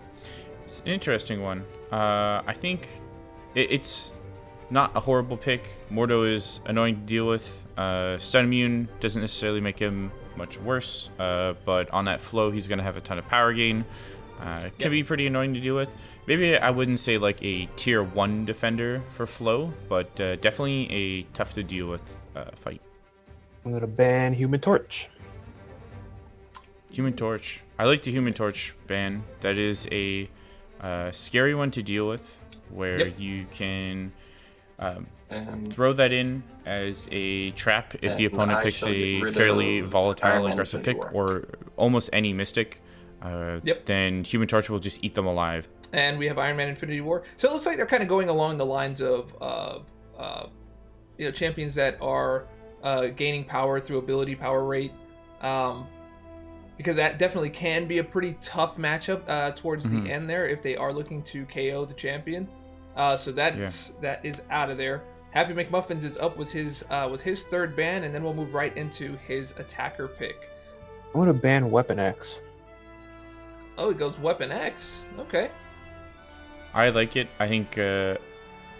It's an interesting one. I think it's not a horrible pick. Mordo is annoying to deal with. Stun immune doesn't necessarily make him much worse, but on that Flo, he's going to have a ton of power gain. Can be pretty annoying to deal with. Maybe I wouldn't say like a tier 1 defender for Flo, but definitely a tough to deal with fight.
I'm going to ban Human Torch.
Human Torch. I like the Human Torch ban. That is a scary one to deal with, where you can throw that in as a trap if the opponent picks a fairly volatile, aggressive pick, or almost any Mystic. Then Human Torch will just eat them alive.
And we have Iron Man Infinity War. So it looks like they're kind of going along the lines of champions that are gaining power through ability power rate. Because that definitely can be a pretty tough matchup towards the end there if they are looking to KO the champion. So that is out of there. HappyMcMuffins is up with his third ban, and then we'll move right into his attacker pick.
I'm going to ban Weapon X.
Oh, it goes Weapon X. Okay.
I like it. I think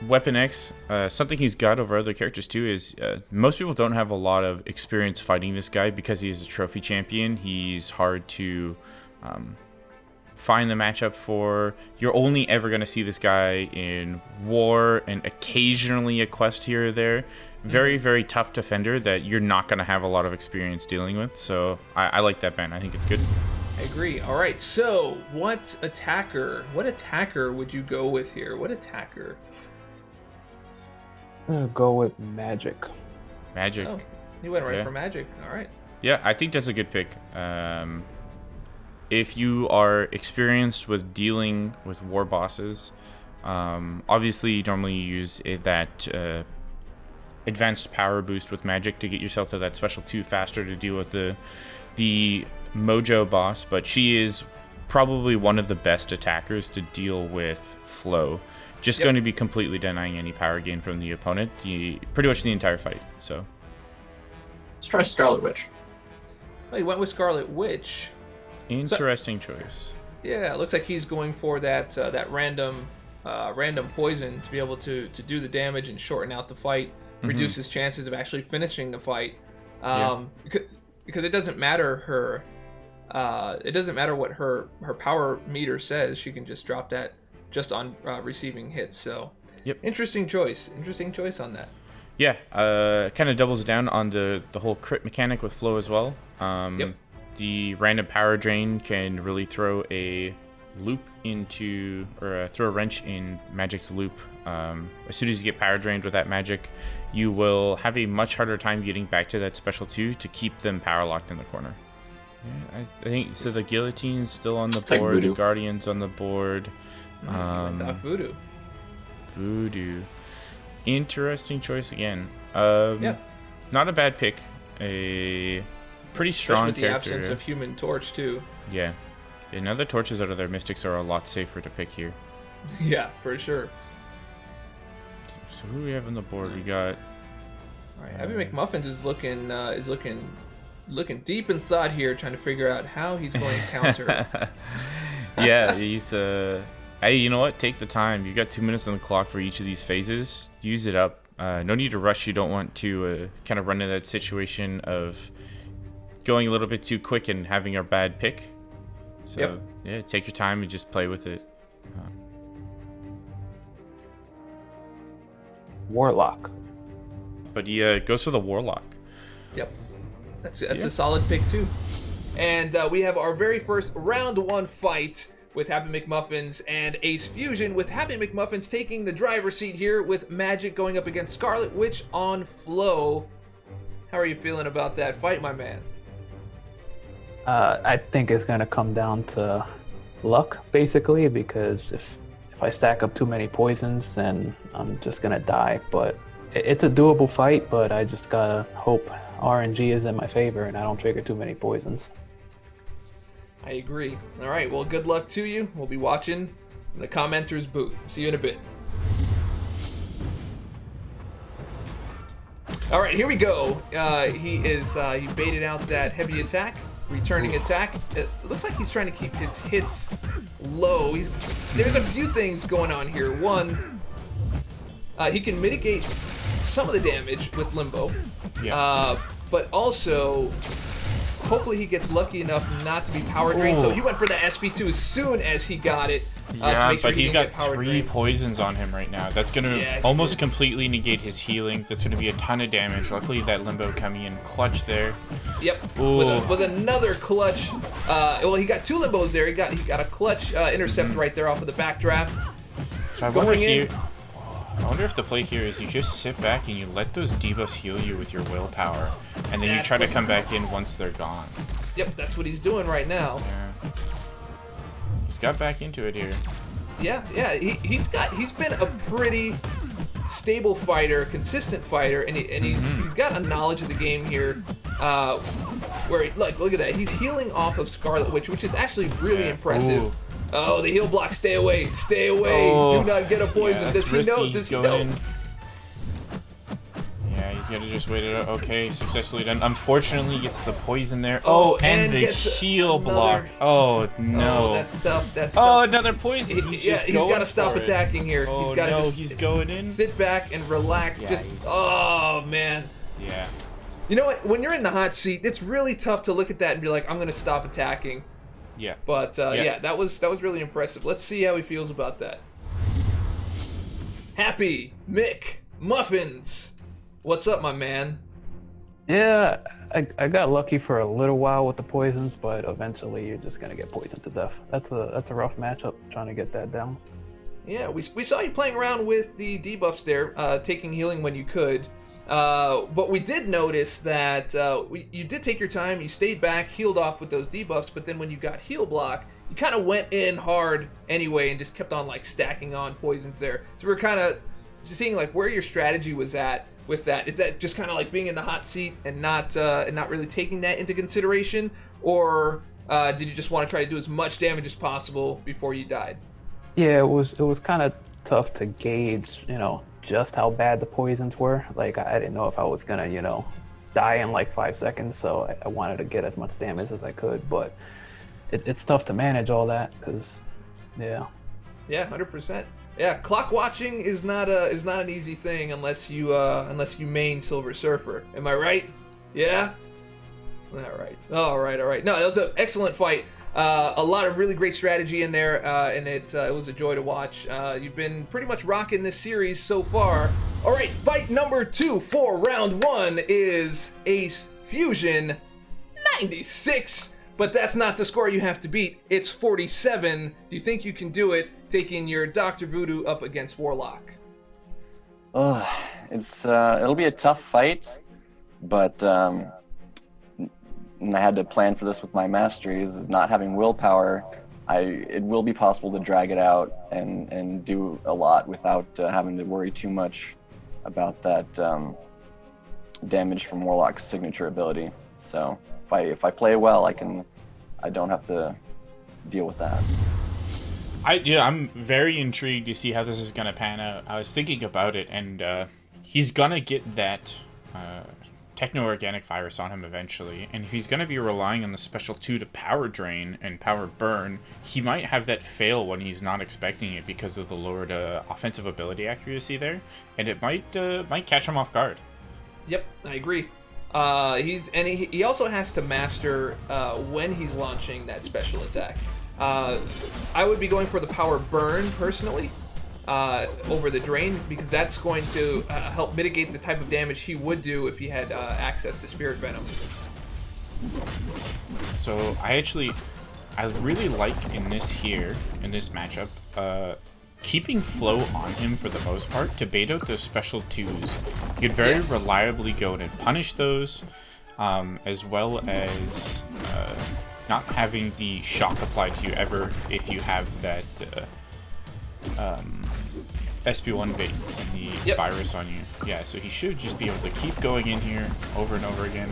Weapon X, something he's got over other characters too, is most people don't have a lot of experience fighting this guy because he's a trophy champion. He's hard to find the matchup for. You're only ever going to see this guy in war and occasionally a quest here or there. Very, very tough defender that you're not going to have a lot of experience dealing with. So I like that ban. I think it's good.
I agree. All right, so what attacker would you go with here? What attacker?
I'm going to go with Magic.
Magic.
Oh, you went right for Magic. All right.
Yeah, I think that's a good pick. If you are experienced with dealing with war bosses, obviously normally you use that advanced power boost with Magic to get yourself to that special 2 faster to deal with the Mojo boss, but she is probably one of the best attackers to deal with Flo. Just going to be completely denying any power gain from the opponent, pretty much the entire fight. So
let's try Scarlet Witch.
Oh, he went with Scarlet Witch.
Interesting choice.
Yeah, it looks like he's going for that random poison to be able to do the damage and shorten out the fight, reduce his chances of actually finishing the fight. Because it doesn't matter what her power meter says. She can just drop that just on receiving hits. So interesting choice on that.
Yeah, kind of doubles down on the whole crit mechanic with Flo as well. The random power drain can really throw a loop into, or throw a wrench in Magic's loop. As soon as you get power drained with that Magic, you will have a much harder time getting back to that special 2 to keep them power locked in the corner. Yeah, I think so. The Guillotine's still on the board. The Guardian's on the board. Voodoo. Interesting choice again. Not a bad pick. A pretty strong
with
character.
The absence of Human Torch too.
Yeah. Now the torches out of their Mystics are a lot safer to pick here.
Yeah, for sure.
So who do we have on the board? We got
All right, Happy McMuffins is looking deep in thought here, trying to figure out how he's going to counter.
Yeah, he's hey, you know what? Take the time. You got 2 minutes on the clock for each of these phases. Use it up. No need to rush. You don't want to kind of run into that situation of going a little bit too quick and having a bad pick. So
Yep.
yeah, take your time and just play with it.
Warlock.
But he goes for the Warlock.
Yep, that's a solid pick too. And we have our very first round 1 fight with Happy McMuffins and Ace Fusion, with Happy McMuffins taking the driver's seat here, with Magic going up against Scarlet Witch on Flo. How are you feeling about that fight, my man?
I think it's gonna come down to luck, basically, because if I stack up too many poisons, then I'm just gonna die. But it's a doable fight, but I just gotta hope RNG is in my favor and I don't trigger too many poisons.
I agree. All right, well, good luck to you. We'll be watching in the commenters booth. See you in a bit. All right, here we go. He baited out that heavy attack, returning attack. It looks like he's trying to keep his hits low. There's a few things going on here. One, he can mitigate some of the damage with Limbo, but also hopefully he gets lucky enough not to be power drained. So he went for the SP2 as soon as he got it. To make sure
but he's
didn't
got
get power
3
drained.
poisons on him right now. That's going to almost completely negate his healing. That's going to be a ton of damage. Luckily, that Limbo coming in clutch there.
Yep. With another clutch. Well, he got 2 Limbos there. He got a clutch intercept right there off of the backdraft.
So I wonder if the play here is you just sit back and you let those debuffs heal you with your willpower, and then you try to come back in once they're gone.
Yep, that's what he's doing right now.
Yeah. He's got back into it here.
Yeah. He's been a pretty stable fighter, consistent fighter, and he's got a knowledge of the game here. Where look at that, he's healing off of Scarlet Witch, which is actually really impressive. Ooh. Oh, the heal block! Stay away! Stay away!
Oh,
do not get a poison. Does he know? Does he know?
Yeah, he's got to just wait it out. Okay, successfully done. Unfortunately, gets the poison there. Oh, and the heal block. Oh no.
Oh, that's tough. That's
tough. Oh,
tough.
another poison. He's
got to stop attacking here.
Oh,
he's got to
he's going in.
Sit back and relax.
Yeah,
oh man.
Yeah.
You know what? When you're in the hot seat, it's really tough to look at that and be like, I'm gonna stop attacking.
Yeah.
But yeah, that was really impressive. Let's see how he feels about that. Happy McMuffins, what's up, my man?
Yeah, I got lucky for a little while with the poisons, but eventually you're just gonna get poisoned to death. That's a rough matchup trying to get that down.
Yeah, we saw you playing around with the debuffs there, taking healing when you could. But we did notice that you did take your time, you stayed back, healed off with those debuffs, but then when you got heal block, you kind of went in hard anyway and just kept on like stacking on poisons there. So we're kind of just seeing like where your strategy was at with that. Is that just kind of like being in the hot seat and not really taking that into consideration, or did you just want to try to do as much damage as possible before you died?
Yeah, it was kind of tough to gauge, just how bad the poisons were. Like, I didn't know if I was gonna, die in like 5 seconds, so I wanted to get as much damage as I could, but it's tough to manage all that, because, yeah.
Yeah, 100%. Yeah, clock watching is not an easy thing unless you main Silver Surfer. Am I right? Yeah? All right. No, that was an excellent fight. A lot of really great strategy in there, and it was a joy to watch. You've been pretty much rocking this series so far. All right, fight number 2 for round 1 is Ace Fusion 96, but that's not the score you have to beat. It's 47. Do you think you can do it, taking your Dr. Voodoo up against Warlock?
It'll be a tough fight, but and I had to plan for this with my masteries, is not having willpower. It will be possible to drag it out and do a lot without having to worry too much about that damage from Warlock's signature ability. So if I play well, I don't have to deal with that.
I'm very intrigued to see how this is gonna pan out. I was thinking about it, and he's gonna get that Techno-Organic Virus on him eventually, and if he's going to be relying on the Special 2 to Power Drain and Power Burn, he might have that fail when he's not expecting it because of the lowered offensive ability accuracy there, and it might catch him off guard.
Yep, I agree. He also has to master when he's launching that special attack. I would be going for the Power Burn personally over the Drain, because that's going to help mitigate the type of damage he would do if he had access to Spirit Venom.
So I really like in this matchup, keeping flow on him for the most part to bait out those special 2s. You could very reliably go in and punish those, as well as not having the shock applied to you ever if you have that SB1 bait and the virus on you. Yeah, so he should just be able to keep going in here over and over again.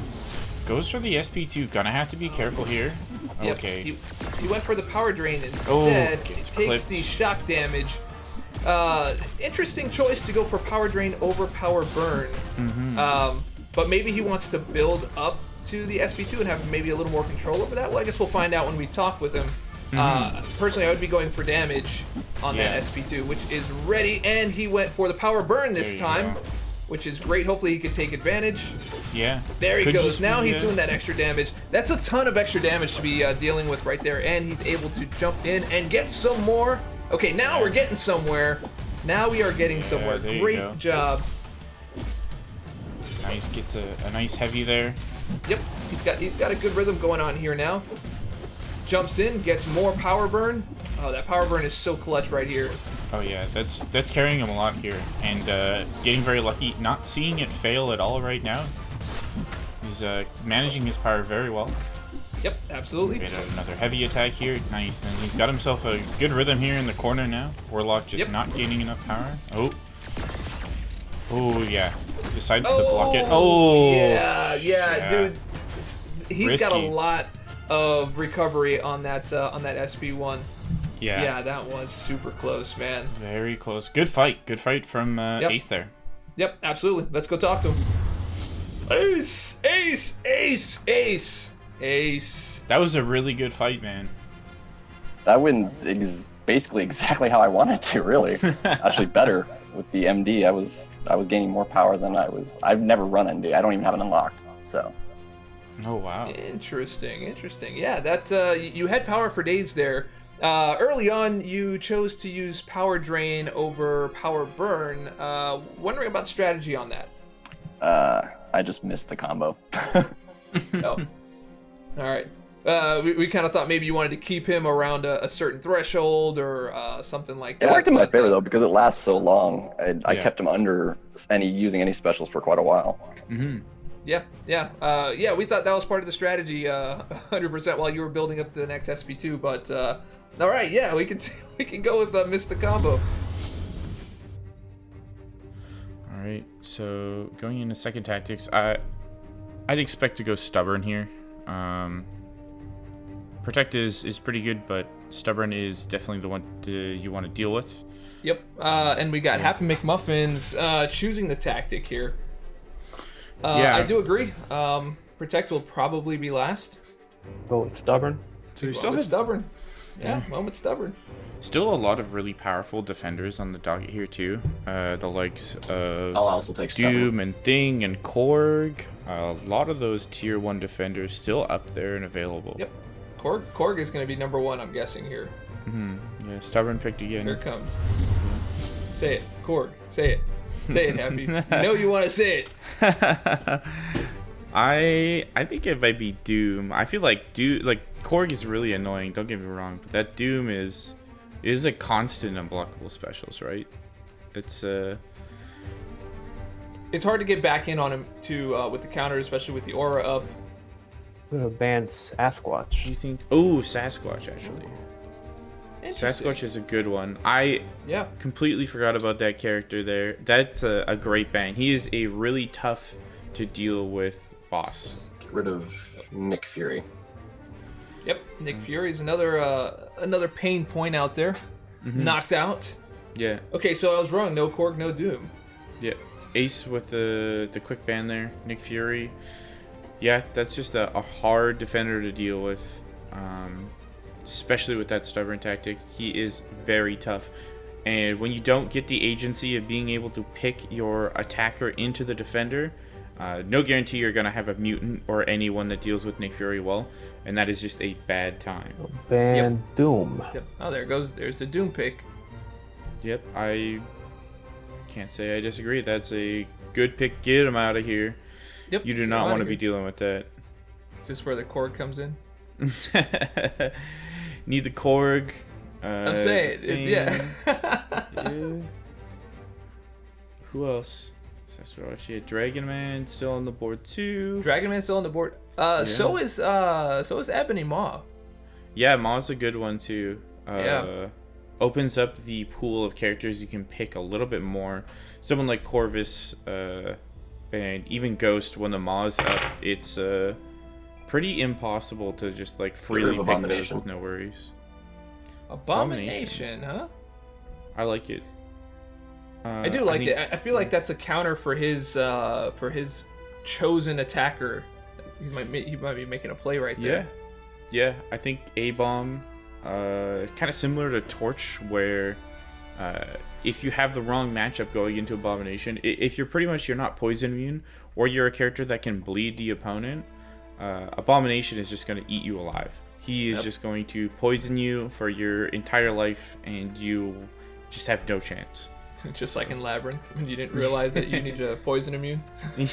Goes for the SP2, gonna have to be careful here.
Yep.
Okay.
He went for the Power Drain instead. Takes
clipped.
the shock damage. Interesting choice to go for Power Drain over Power Burn. But maybe he wants to build up to the SP2 and have maybe a little more control over that. Well, I guess we'll find out when we talk with him. Personally, I would be going for damage on that SP2, which is ready, and he went for the Power Burn this time, which is great. Hopefully he can take advantage.
Yeah.
There he goes. Now he's doing that extra damage. That's a ton of extra damage to be dealing with right there, and he's able to jump in and get some more. Okay, now we're getting somewhere. Now we are getting somewhere. Great job.
Nice, gets a nice heavy there.
Yep, he's got a good rhythm going on here now. Jumps in, gets more Power Burn. Oh, that Power Burn is so clutch right here.
Oh yeah, that's carrying him a lot here, and getting very lucky, not seeing it fail at all right now. He's managing his power very well.
Yep, absolutely.
Made another heavy attack here, nice, and he's got himself a good rhythm here in the corner now. Warlock just not gaining enough power. Oh yeah, decides to block it. Oh
yeah, dude, he's got a
Risky.
lot of recovery on that SB1.
Yeah,
that was super close, man.
Very close. Good fight from Ace there.
Yep, absolutely. Let's go talk to him. Ace.
That was a really good fight, man.
That went basically exactly how I wanted to, really. Actually better with the MD. I was gaining more power than I've never run MD. I don't even have it unlocked, so.
Oh, wow.
Interesting. Yeah, that you had power for days there. Early on, you chose to use Power Drain over Power Burn. Wondering about the strategy on that.
I just missed the combo.
Oh. All right. We kind of thought maybe you wanted to keep him around a certain threshold or something like that.
It worked in my favor, though, because it lasts so long. I kept him under using any specials for quite a while.
Yeah. We thought that was part of the strategy, 100% while you were building up the next SP2. But all right, yeah, we can go with miss the combo.
All right, so going into second tactics, I'd expect to go stubborn here. Protect is pretty good, but stubborn is definitely the one you want to deal with.
Yep, and we got HappyMcMuffins choosing the tactic here. I do agree. Protect will probably be last.
Go with stubborn.
So you
Well, with stubborn. Yeah, well, with stubborn.
Still a lot of really powerful defenders on the docket here too. The likes of
I'll also take stubborn.
Doom and Thing and Korg. A lot of those tier 1 defenders still up there and available.
Yep. Korg is going to be number 1, I'm guessing here.
Yeah, stubborn picked again.
Here it comes. Say it, Korg. Say it. Say it, Happy. You know you want to say it.
I think it might be Doom. I feel like Korg is really annoying. Don't get me wrong, but that Doom is a constant unblockable specials, right? It's
hard to get back in on him too with the counter, especially with the aura up.
Ban Sasquatch.
Do you think? Oh, Sasquatch actually. Sasquatch is a good one. I completely forgot about that character there. That's a great ban. He is a really tough to deal with boss.
Get rid of Nick Fury.
Yep, Nick Fury is another pain point out there. Knocked out.
Yeah.
Okay, so I was wrong. No Korg, no Doom.
Yeah. Ace with the quick ban there. Nick Fury. Yeah, that's just a hard defender to deal with. Especially with that stubborn tactic. He is very tough. And when you don't get the agency of being able to pick your attacker into the defender, no guarantee you're going to have a mutant or anyone that deals with Nick Fury well. And that is just a bad time.
Ban Doom.
Yep. Oh, there it goes. There's the Doom pick.
Yep, I can't say I disagree. That's a good pick. Get him out of here.
Yep.
You do not want to be dealing with that.
Is this where the Korg comes in?
Need the Korg.
I'm saying, yeah. Who else? Yeah, Dragon Man still on the board too. Dragon Man's still on the board. So is Ebony Maw.
Yeah, Maw's a good one too.
Yeah.
Opens up the pool of characters you can pick a little bit more. Someone like Corvus, and even Ghost. When the Maw's up, it's pretty impossible to just like freely pick those with no worries.
Abomination, huh?
I like it.
I do like it. I feel like that's a counter for his chosen attacker. He might be making a play right there.
Yeah. I think A-Bomb, kind of similar to Torch, where if you have the wrong matchup going into Abomination, if you're not poison immune or you're a character that can bleed the opponent, Abomination is just going to eat you alive. He is just going to poison you for your entire life, and you just have no chance.
Just like in Labyrinth, when you didn't realize that you needed a poison immune.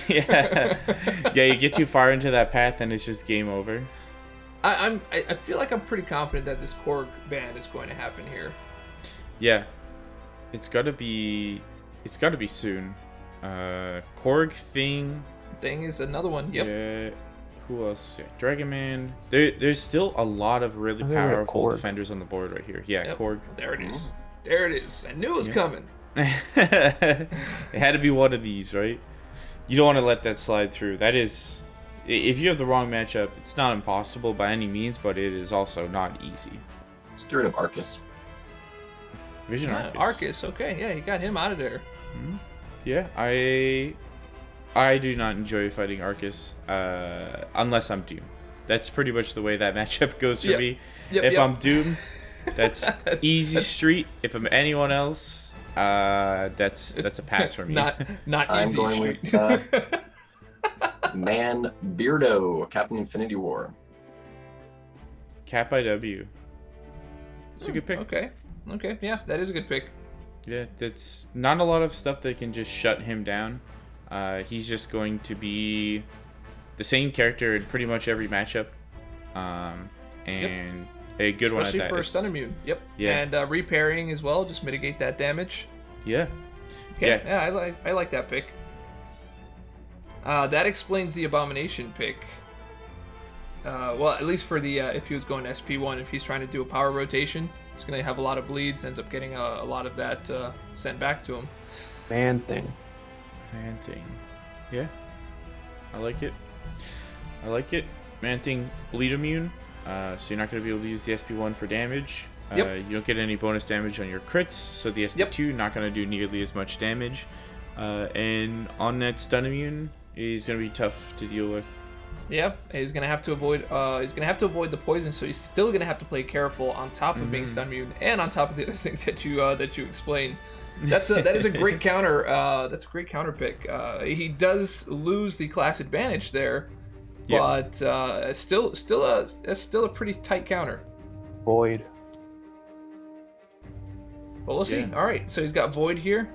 Yeah, you get too far into that path, and it's just game over.
I feel like I'm pretty confident that this Korg ban is going to happen here.
Yeah, it's gotta be soon. Korg thing
is another one. Yep.
Yeah. Who else? Yeah, Dragon Man. There's still a lot of really powerful defenders on the board right here. Yeah, Korg.
There it is. There it is. I knew it was coming.
It had to be one of these, right? You don't want to let that slide through. That is, if you have the wrong matchup, it's not impossible by any means, but it is also not easy.
Let's get rid of Arcus.
Vision Arcus.
Arcus, okay. Yeah, you got him out of there.
Mm-hmm. Yeah, I do not enjoy fighting Arcus unless I'm Doom. That's pretty much the way that matchup goes for me. If I'm Doom, that's easy street. If I'm anyone else, that's a pass for me.
Not
I'm
easy
going
street.
with Man Beardo, Captain Infinity War.
Cap IW. It's a good pick.
Okay, yeah, that is a good pick.
Yeah, that's not a lot of stuff that can just shut him down. He's just going to be the same character in pretty much every matchup, and a good one at that.
Especially for stun immune. Yep.
Yeah.
And reparrying as well, just mitigate that damage.
Yeah.
Okay. Yeah, I like that pick. That explains the Abomination pick. Well, at least for the if he was going SP1, if he's trying to do a power rotation, he's going to have a lot of bleeds, ends up getting a lot of that sent back to him.
Man thing.
Yeah, I like it. Man thing, bleed immune, so you're not going to be able to use the SP1 for damage. You don't get any bonus damage on your crits, so the SP2 not going to do nearly as much damage. And on that stun immune is going to be tough to deal with.
Yeah, he's gonna have to avoid. The poison, so he's still gonna have to play careful on top of being stun immune and on top of the other things that you explained. That is a great counter. That's a great counter pick. He does lose the class advantage there, but still a pretty tight counter.
Void.
Well, we'll see. All right, so he's got Void here.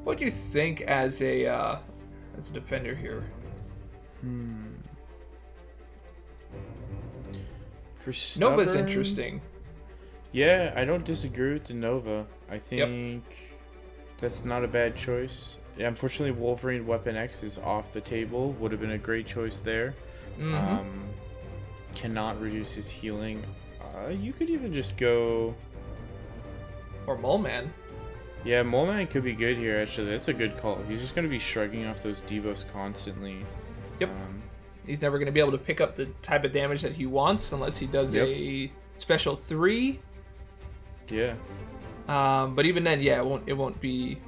What do you think as a defender here?
For stubborn,
Nova's interesting.
Yeah, I don't disagree with the Nova. I think that's not a bad choice. Yeah, unfortunately, Wolverine Weapon X is off the table. Would have been a great choice there. Cannot reduce his healing. You could even just go...
Or Mole Man.
Yeah, Mole Man could be good here, actually. That's a good call. He's just going to be shrugging off those debuffs constantly.
Yep. He's never going to be able to pick up the type of damage that he wants unless he does a special 3.
Yeah.
But even then, it won't be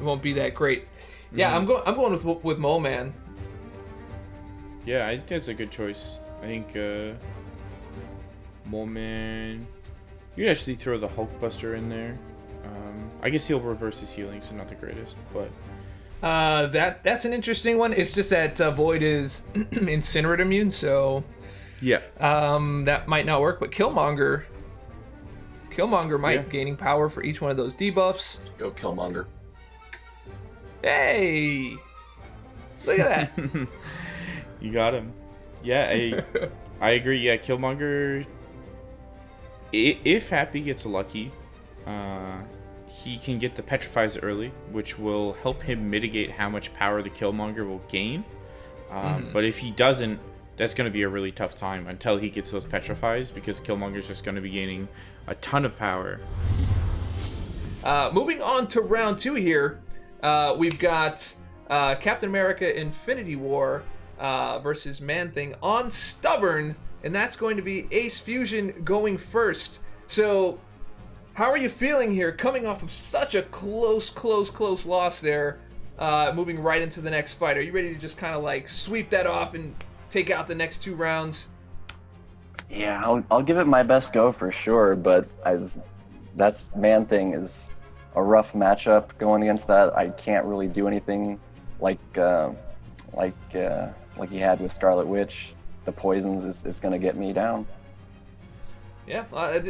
won't be that great. Yeah, I'm going with Mole Man.
Yeah, I think that's a good choice. I think Mole Man. You could actually throw the Hulkbuster in there. I guess he'll reverse his healing, so not the greatest, but
that's an interesting one. It's just that Void is Incinerate immune, so
yeah,
that might not work. But Killmonger might gaining power for each one of those debuffs.
Go Killmonger.
Hey, look at that.
You got him. Yeah, I agree. Yeah, Killmonger. If Happy gets lucky, he can get the Petrifies early, which will help him mitigate how much power the Killmonger will gain. But if he doesn't, that's going to be a really tough time until he gets those Petrifies, because Killmonger's just going to be gaining a ton of power.
Moving on to round 2 here, we've got Captain America Infinity War versus Man-Thing on Stubborn, and that's going to be Ace Fusion going first. So, how are you feeling here, coming off of such a close loss there, moving right into the next fight? Are you ready to just kind of like sweep that off and take out the next 2 rounds?
Yeah, I'll give it my best go for sure, but that's Man-Thing is a rough matchup going against that. I can't really do anything like he had with Scarlet Witch. The poisons is going to get me down.
Yeah,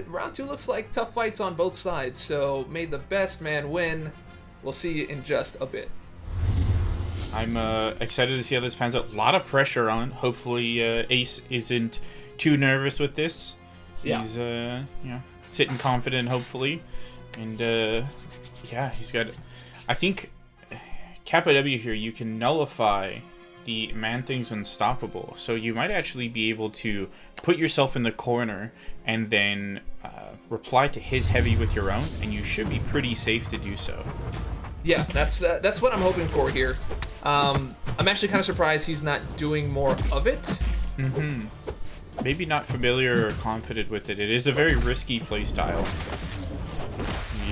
round 2 looks like tough fights on both sides, so may the best man win. We'll see you in just a bit.
I'm excited to see how this pans out. A lot of pressure on. Hopefully Ace isn't too nervous with this. He's sitting confident, hopefully. And he's got... I think Kappa W here, you can nullify the Man-Thing's Unstoppable. So you might actually be able to put yourself in the corner and then reply to his heavy with your own, and you should be pretty safe to do so.
Yeah, that's what I'm hoping for here. I'm actually kind of surprised he's not doing more of it.
Mm-hmm. Maybe not familiar or confident with it. It is a very risky playstyle.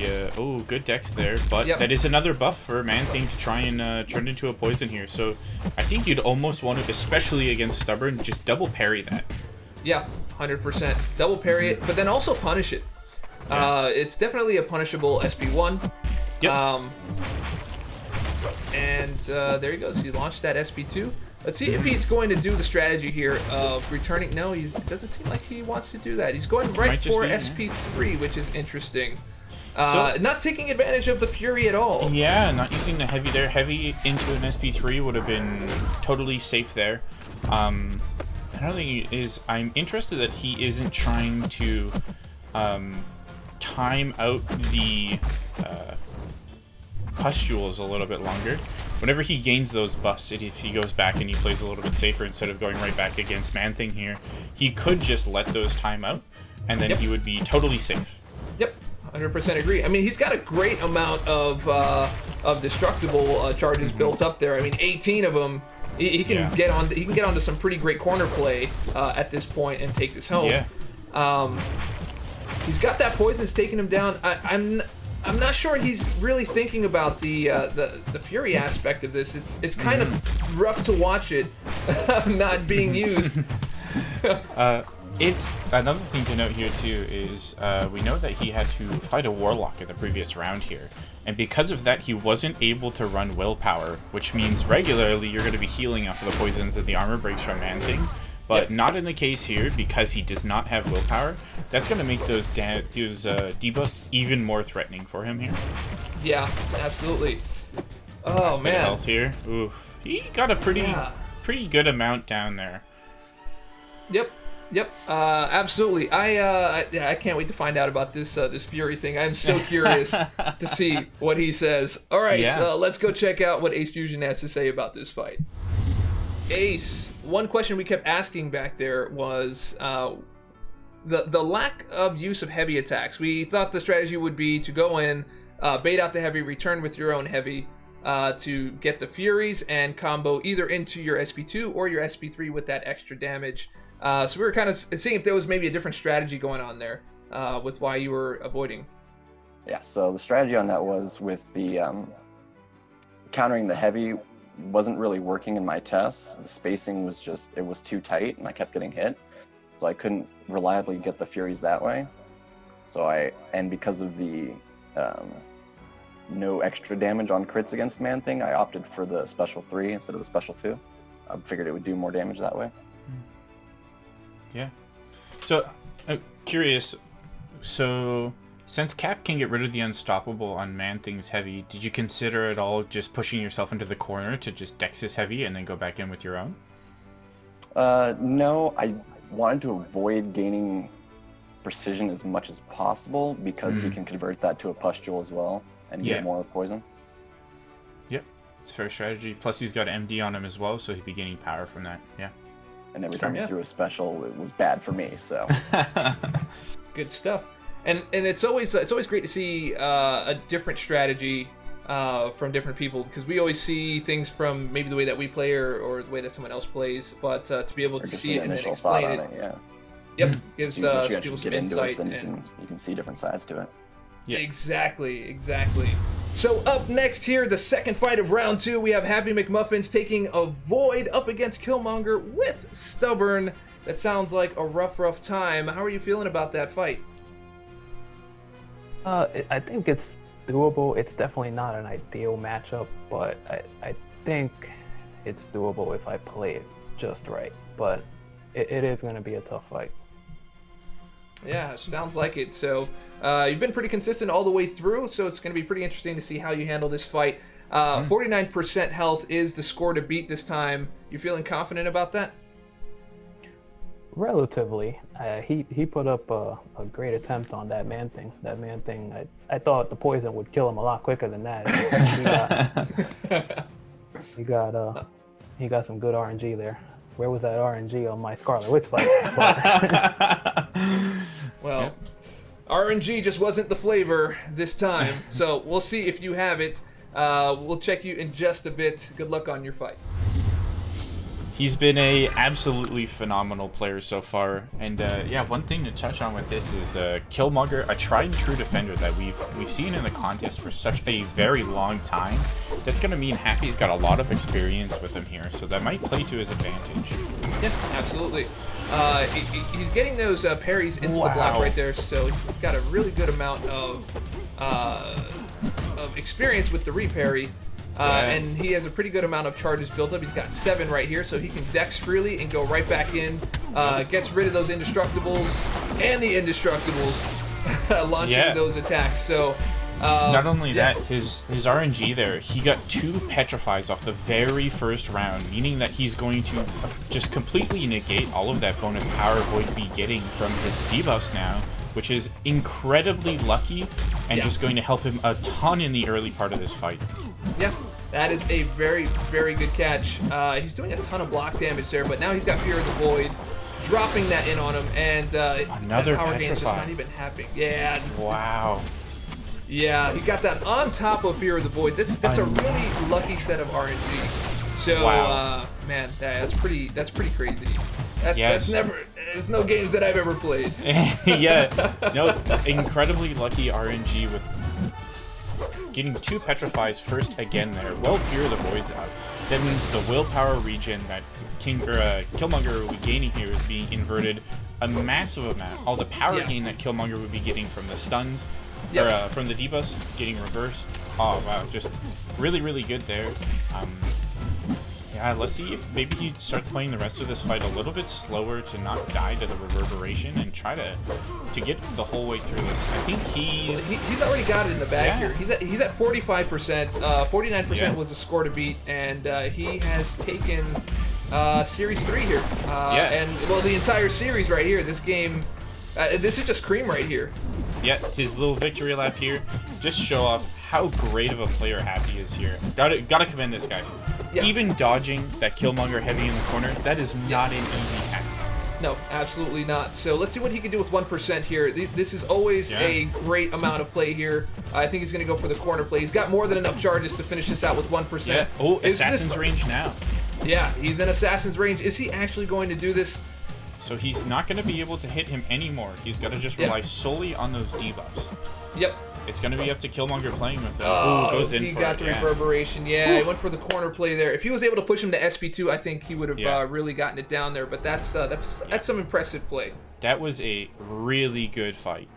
Yeah. Oh, good dex there, but that is another buff for Man-Thing to try and turn into a poison here. So I think you'd almost want to, especially against Stubborn, just double parry that.
Yeah, 100%. Double parry it, but then also punish it. Yeah. It's definitely a punishable SP1. Yep. And there he goes. He launched that SP2. Let's see if he's going to do the strategy here of returning. No, it doesn't seem like he wants to do that. He's going right for SP3, which is interesting. Not taking advantage of the Fury at all.
Yeah, not using the heavy there. Heavy into an SP3 would have been totally safe there. Another thing is, I'm interested that he isn't trying to time out the pustules a little bit longer. Whenever he gains those buffs, if he goes back and he plays a little bit safer instead of going right back against Man-Thing here, he could just let those time out, and then he would be totally safe.
Yep. 100% agree. I mean, he's got a great amount of destructible charges built up there. I mean, 18 of them. He can get on. He can get onto some pretty great corner play at this point and take this home. Yeah. He's got that poison's taking him down. I'm not sure he's really thinking about the Fury aspect of this. It's kind of rough to watch it not being used.
It's another thing to note here too is we know that he had to fight a Warlock in the previous round here, and because of that he wasn't able to run Willpower, which means regularly you're going to be healing off of the poisons and the armor breaks from Man-Thing, but not in the case here because he does not have Willpower. That's going to make those debuffs even more threatening for him here.
Yeah, absolutely. Oh
Last bit of
man,
health here. Oof, he got a pretty good amount down there.
Yep, absolutely. I can't wait to find out about this Fury thing. I'm so curious to see what he says. All right, let's go check out what Ace Fusion has to say about this fight. Ace, one question we kept asking back there was the lack of use of heavy attacks. We thought the strategy would be to go in, bait out the heavy, return with your own heavy to get the Furies and combo either into your SP2 or your SP3 with that extra damage. So we were kind of seeing if there was maybe a different strategy going on there with why you were avoiding.
Yeah, so the strategy on that was with the countering the heavy wasn't really working in my tests. The spacing was it was too tight, and I kept getting hit. So I couldn't reliably get the Furies that way. And because of the no extra damage on crits against Man-Thing, I opted for the special 3 instead of the special 2. I figured it would do more damage that way.
Yeah. So, curious. So, since Cap can get rid of the Unstoppable on Man-Thing's heavy, did you consider at all just pushing yourself into the corner to just dex his heavy and then go back in with your own?
No, I wanted to avoid gaining precision as much as possible because he can convert that to a pustule as well and get more poison.
Yep, it's a fair strategy. Plus, he's got MD on him as well, so he'd be gaining power from that. Yeah.
And every time he threw a special, it was bad for me. So
good stuff. And it's always great to see a different strategy from different people, because we always see things from maybe the way that we play or the way that someone else plays, but to be able to see it and then explain it. Yep, gives people some insight, and
you can see different sides to it.
Yeah. Exactly. So up next here, the second fight of round 2, we have HappyMcMuffins taking a Void up against Killmonger with Stubborn. That sounds like a rough time. How are you feeling about that fight?
I think it's doable. It's definitely not an ideal matchup, but I think it's doable if I play it just right. But it is going to be a tough fight.
Yeah, sounds like it. So you've been pretty consistent all the way through, so it's going to be pretty interesting to see how you handle this fight. 49% health is the score to beat this time. You feeling confident about that?
Relatively. He put up a great attempt on that Man-Thing. I thought the poison would kill him a lot quicker than that. He got some good RNG there. Where was that RNG on my Scarlet Witch fight?
Well, RNG just wasn't the flavor this time, so we'll see if you have it. We'll check you in just a bit. Good luck on your fight.
He's been a absolutely phenomenal player so far, and one thing to touch on with this is Killmonger, a tried and true defender that we've seen in the contest for such a very long time. That's going to mean Happy's got a lot of experience with him here, so that might play to his advantage.
Yeah, absolutely. He's getting those parries into the block right there, so he's got a really good amount of experience with the reparry. And he has a pretty good amount of charges built up. He's got 7 right here, so he can dex freely and go right back in. Gets rid of those indestructibles and the indestructibles, launching those attacks. So
not only that, his RNG there, he got 2 petrifies off the very first round, meaning that he's going to just completely negate all of that bonus power Void be getting from his debuffs now, which is incredibly lucky and just going to help him a ton in the early part of this fight.
Yeah, that is a very, very good catch. He's doing a ton of block damage there, but now he's got Fear of the Void, dropping that in on him, and
another
power gain is just not even happening. Yeah. Wow. Yeah, he got that on top of Fear of the Void. That's a really lucky set of RNG. So, man, that's pretty crazy. There's no games that I've ever played.
Incredibly lucky RNG with getting 2 petrifies first again there. Well, Fear of the Void's out. That means the willpower regen that Killmonger will be gaining here is being inverted a massive amount. All the power gain that Killmonger would be getting from the stuns, or from the debuffs, getting reversed. Oh wow, just really, really good there. Let's see if maybe he starts playing the rest of this fight a little bit slower to not die to the reverberation and try to get the whole way through this. I think
he's already got it in the bag here. He's at 45%. 49% was the score to beat, and he has taken Series 3 here. And the entire series right here. This game, this is just cream right here.
Yeah, his little victory lap here. Just show off how great of a player Happy is here. Gotta commend this guy. Even dodging that Killmonger heavy in the corner, that is not an easy task.
No, absolutely not. So let's see what he can do with 1% here. This is always a great amount of play here. I think he's going to go for the corner play. He's got more than enough charges to finish this out with 1%.
Yeah. Oh, Assassin's range now.
Yeah, he's in Assassin's range. Is he actually going to do this?
So he's not going to be able to hit him anymore. He's got to just rely solely on those debuffs.
Yep.
It's going to be up to Killmonger playing with it.
Oh,
Goes in
he
for
got
it,
the
yeah.
reverberation. Yeah, he went for the corner play there. If he was able to push him to SP2, I think he would have really gotten it down there. But that's some impressive play.
That was a really good fight.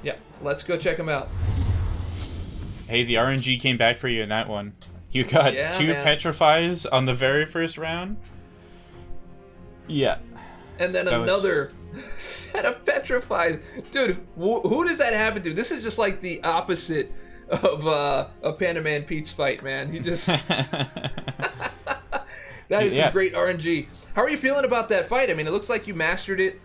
Yeah, let's go check him out.
Hey, the RNG came back for you in that one. You got 2 petrifies on the very first round. Yeah.
And then another set of petrifies. Dude, who does that happen to? This is just like the opposite of a Panda Man Pete's fight, man. He just... That is some great RNG. How are you feeling about that fight? I mean, it looks like you mastered it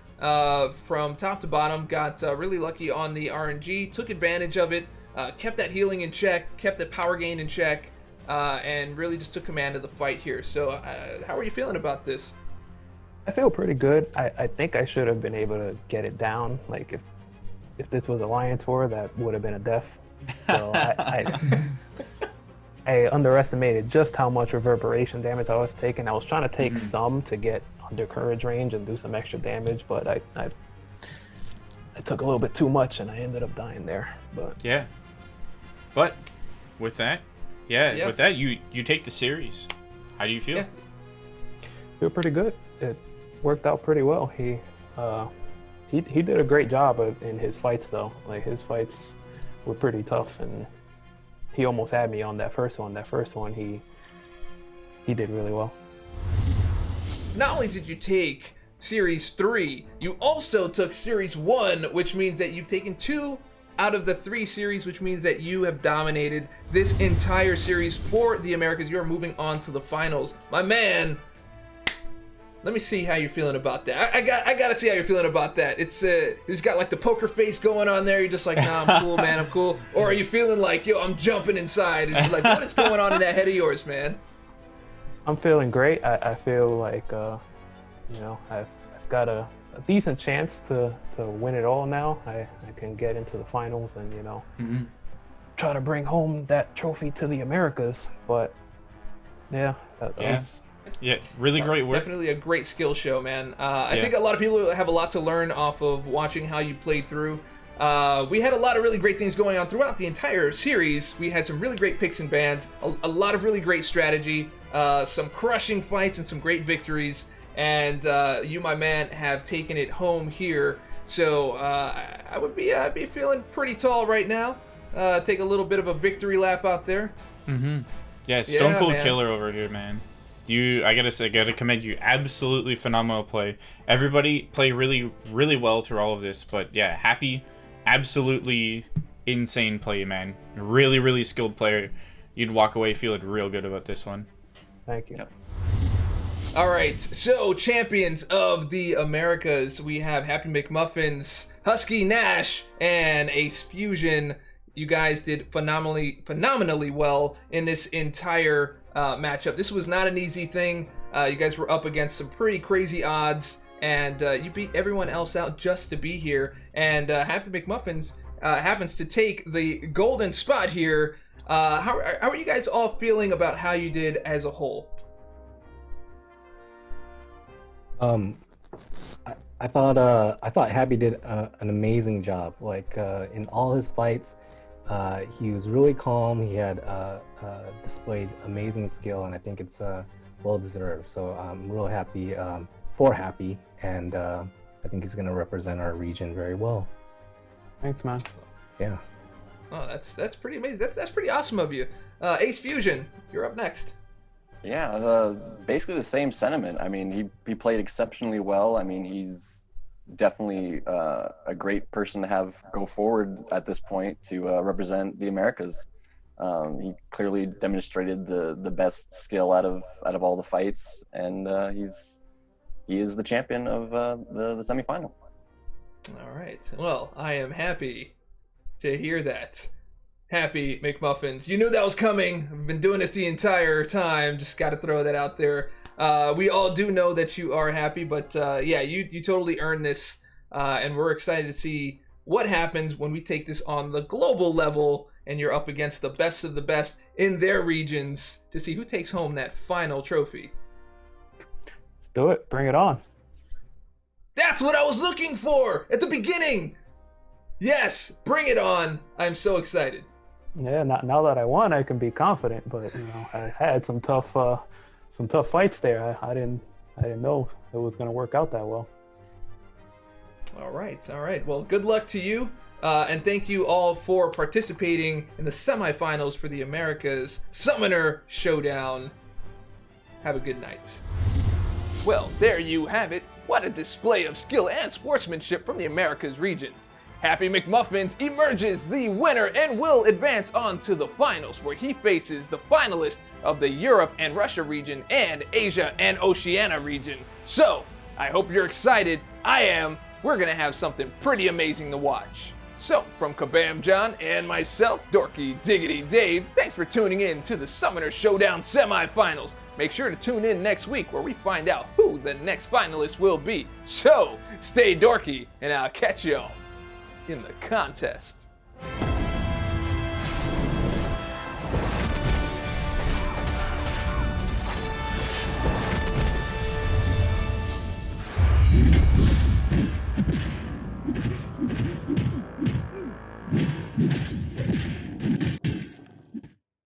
from top to bottom, got really lucky on the RNG, took advantage of it, kept that healing in check, kept the power gain in check, and really just took command of the fight here. So how are you feeling about this?
I feel pretty good. I think I should have been able to get it down. Like if this was a Lion Tour, that would have been a death. So I underestimated just how much reverberation damage I was taking. I was trying to take some to get under courage range and do some extra damage, but I took a little bit too much and I ended up dying there. But
yeah. But with that, with that you take the series. How do you feel?
Yeah. Feel pretty good. It worked out pretty well. He did a great job in his fights though. Like his fights were pretty tough, and he almost had me on that first one. That first one he did really well.
Not only did you take Series 3, you also took Series 1, which means that you've taken 2 out of the 3 series, which means that you have dominated this entire series for the Americas. You are moving on to the finals. My man, let me see how you're feeling about that. I gotta see how you're feeling about that. He's got like the poker face going on there. You're just like, nah, I'm cool, man, I'm cool. Or are you feeling like, yo, I'm jumping inside? And you're like, what is going on in that head of yours, man?
I'm feeling great. I feel like, I've got a decent chance to win it all now. I can get into the finals and, try to bring home that trophy to the Americas. But, that was...
Yeah, really great work.
Definitely a great skill show, man. I think a lot of people have a lot to learn off of watching how you played through. We had a lot of really great things going on throughout the entire series. We had some really great picks and bans, a lot of really great strategy, some crushing fights and some great victories. And you, my man, have taken it home here. So I'd be feeling pretty tall right now. Take a little bit of a victory lap out there.
Yeah, Stone Cold Killer over here, man. I gotta commend you. Absolutely phenomenal play. Everybody play really, really well through all of this. But yeah, Happy, absolutely insane play, man. Really, really skilled player. You'd walk away feeling real good about this one.
Thank you.
Yep.
All right, so champions of the Americas, we have HappyMcMuffins, Husky, Nash, and Ace Fusion. You guys did phenomenally well in this entire matchup. This was not an easy thing. You guys were up against some pretty crazy odds, and you beat everyone else out just to be here. And HappyMcMuffins happens to take the golden spot here. How are you guys all feeling about how you did as a whole?
I thought Happy did an amazing job. Like in all his fights, he was really calm. He had displayed amazing skill, and I think it's well deserved. So I'm real happy for Happy, and I think he's going to represent our region very well.
Thanks, man.
Yeah.
Oh, that's pretty amazing. That's pretty awesome of you. Ace Fusion, you're up next.
Yeah, basically the same sentiment. I mean, he played exceptionally well. I mean, he's definitely a great person to have go forward at this point to represent the Americas. He clearly demonstrated the best skill out of all the fights, and he is the champion of the semifinals.
All right. Well, I am happy to hear that. HappyMcMuffins, you knew that was coming. I've been doing this the entire time. Just got to throw that out there. We all do know that you are happy, but yeah, you totally earned this, and we're excited to see what happens when we take this on the global level, and you're up against the best of the best in their regions to see who takes home that final trophy.
Let's do it. Bring it on.
That's what I was looking for at the beginning. Yes, bring it on. I'm so excited.
Yeah, now that I won, I can be confident. But I had some tough fights there. I didn't know it was gonna work out that well.
All right. Well, good luck to you, and thank you all for participating in the semifinals for the Americas Summoner Showdown. Have a good night.
Well, there you have it. What a display of skill and sportsmanship from the Americas region. HappyMcMuffins emerges the winner and will advance on to the finals, where he faces the finalists of the Europe and Russia region and Asia and Oceania region. So, I hope you're excited. I am. We're gonna have something pretty amazing to watch. So, from Kabam John and myself, Dorky Diggity Dave, thanks for tuning in to the Summoner Showdown semifinals. Make sure to tune in next week where we find out who the next finalist will be. So, stay dorky, and I'll catch y'all in the contest.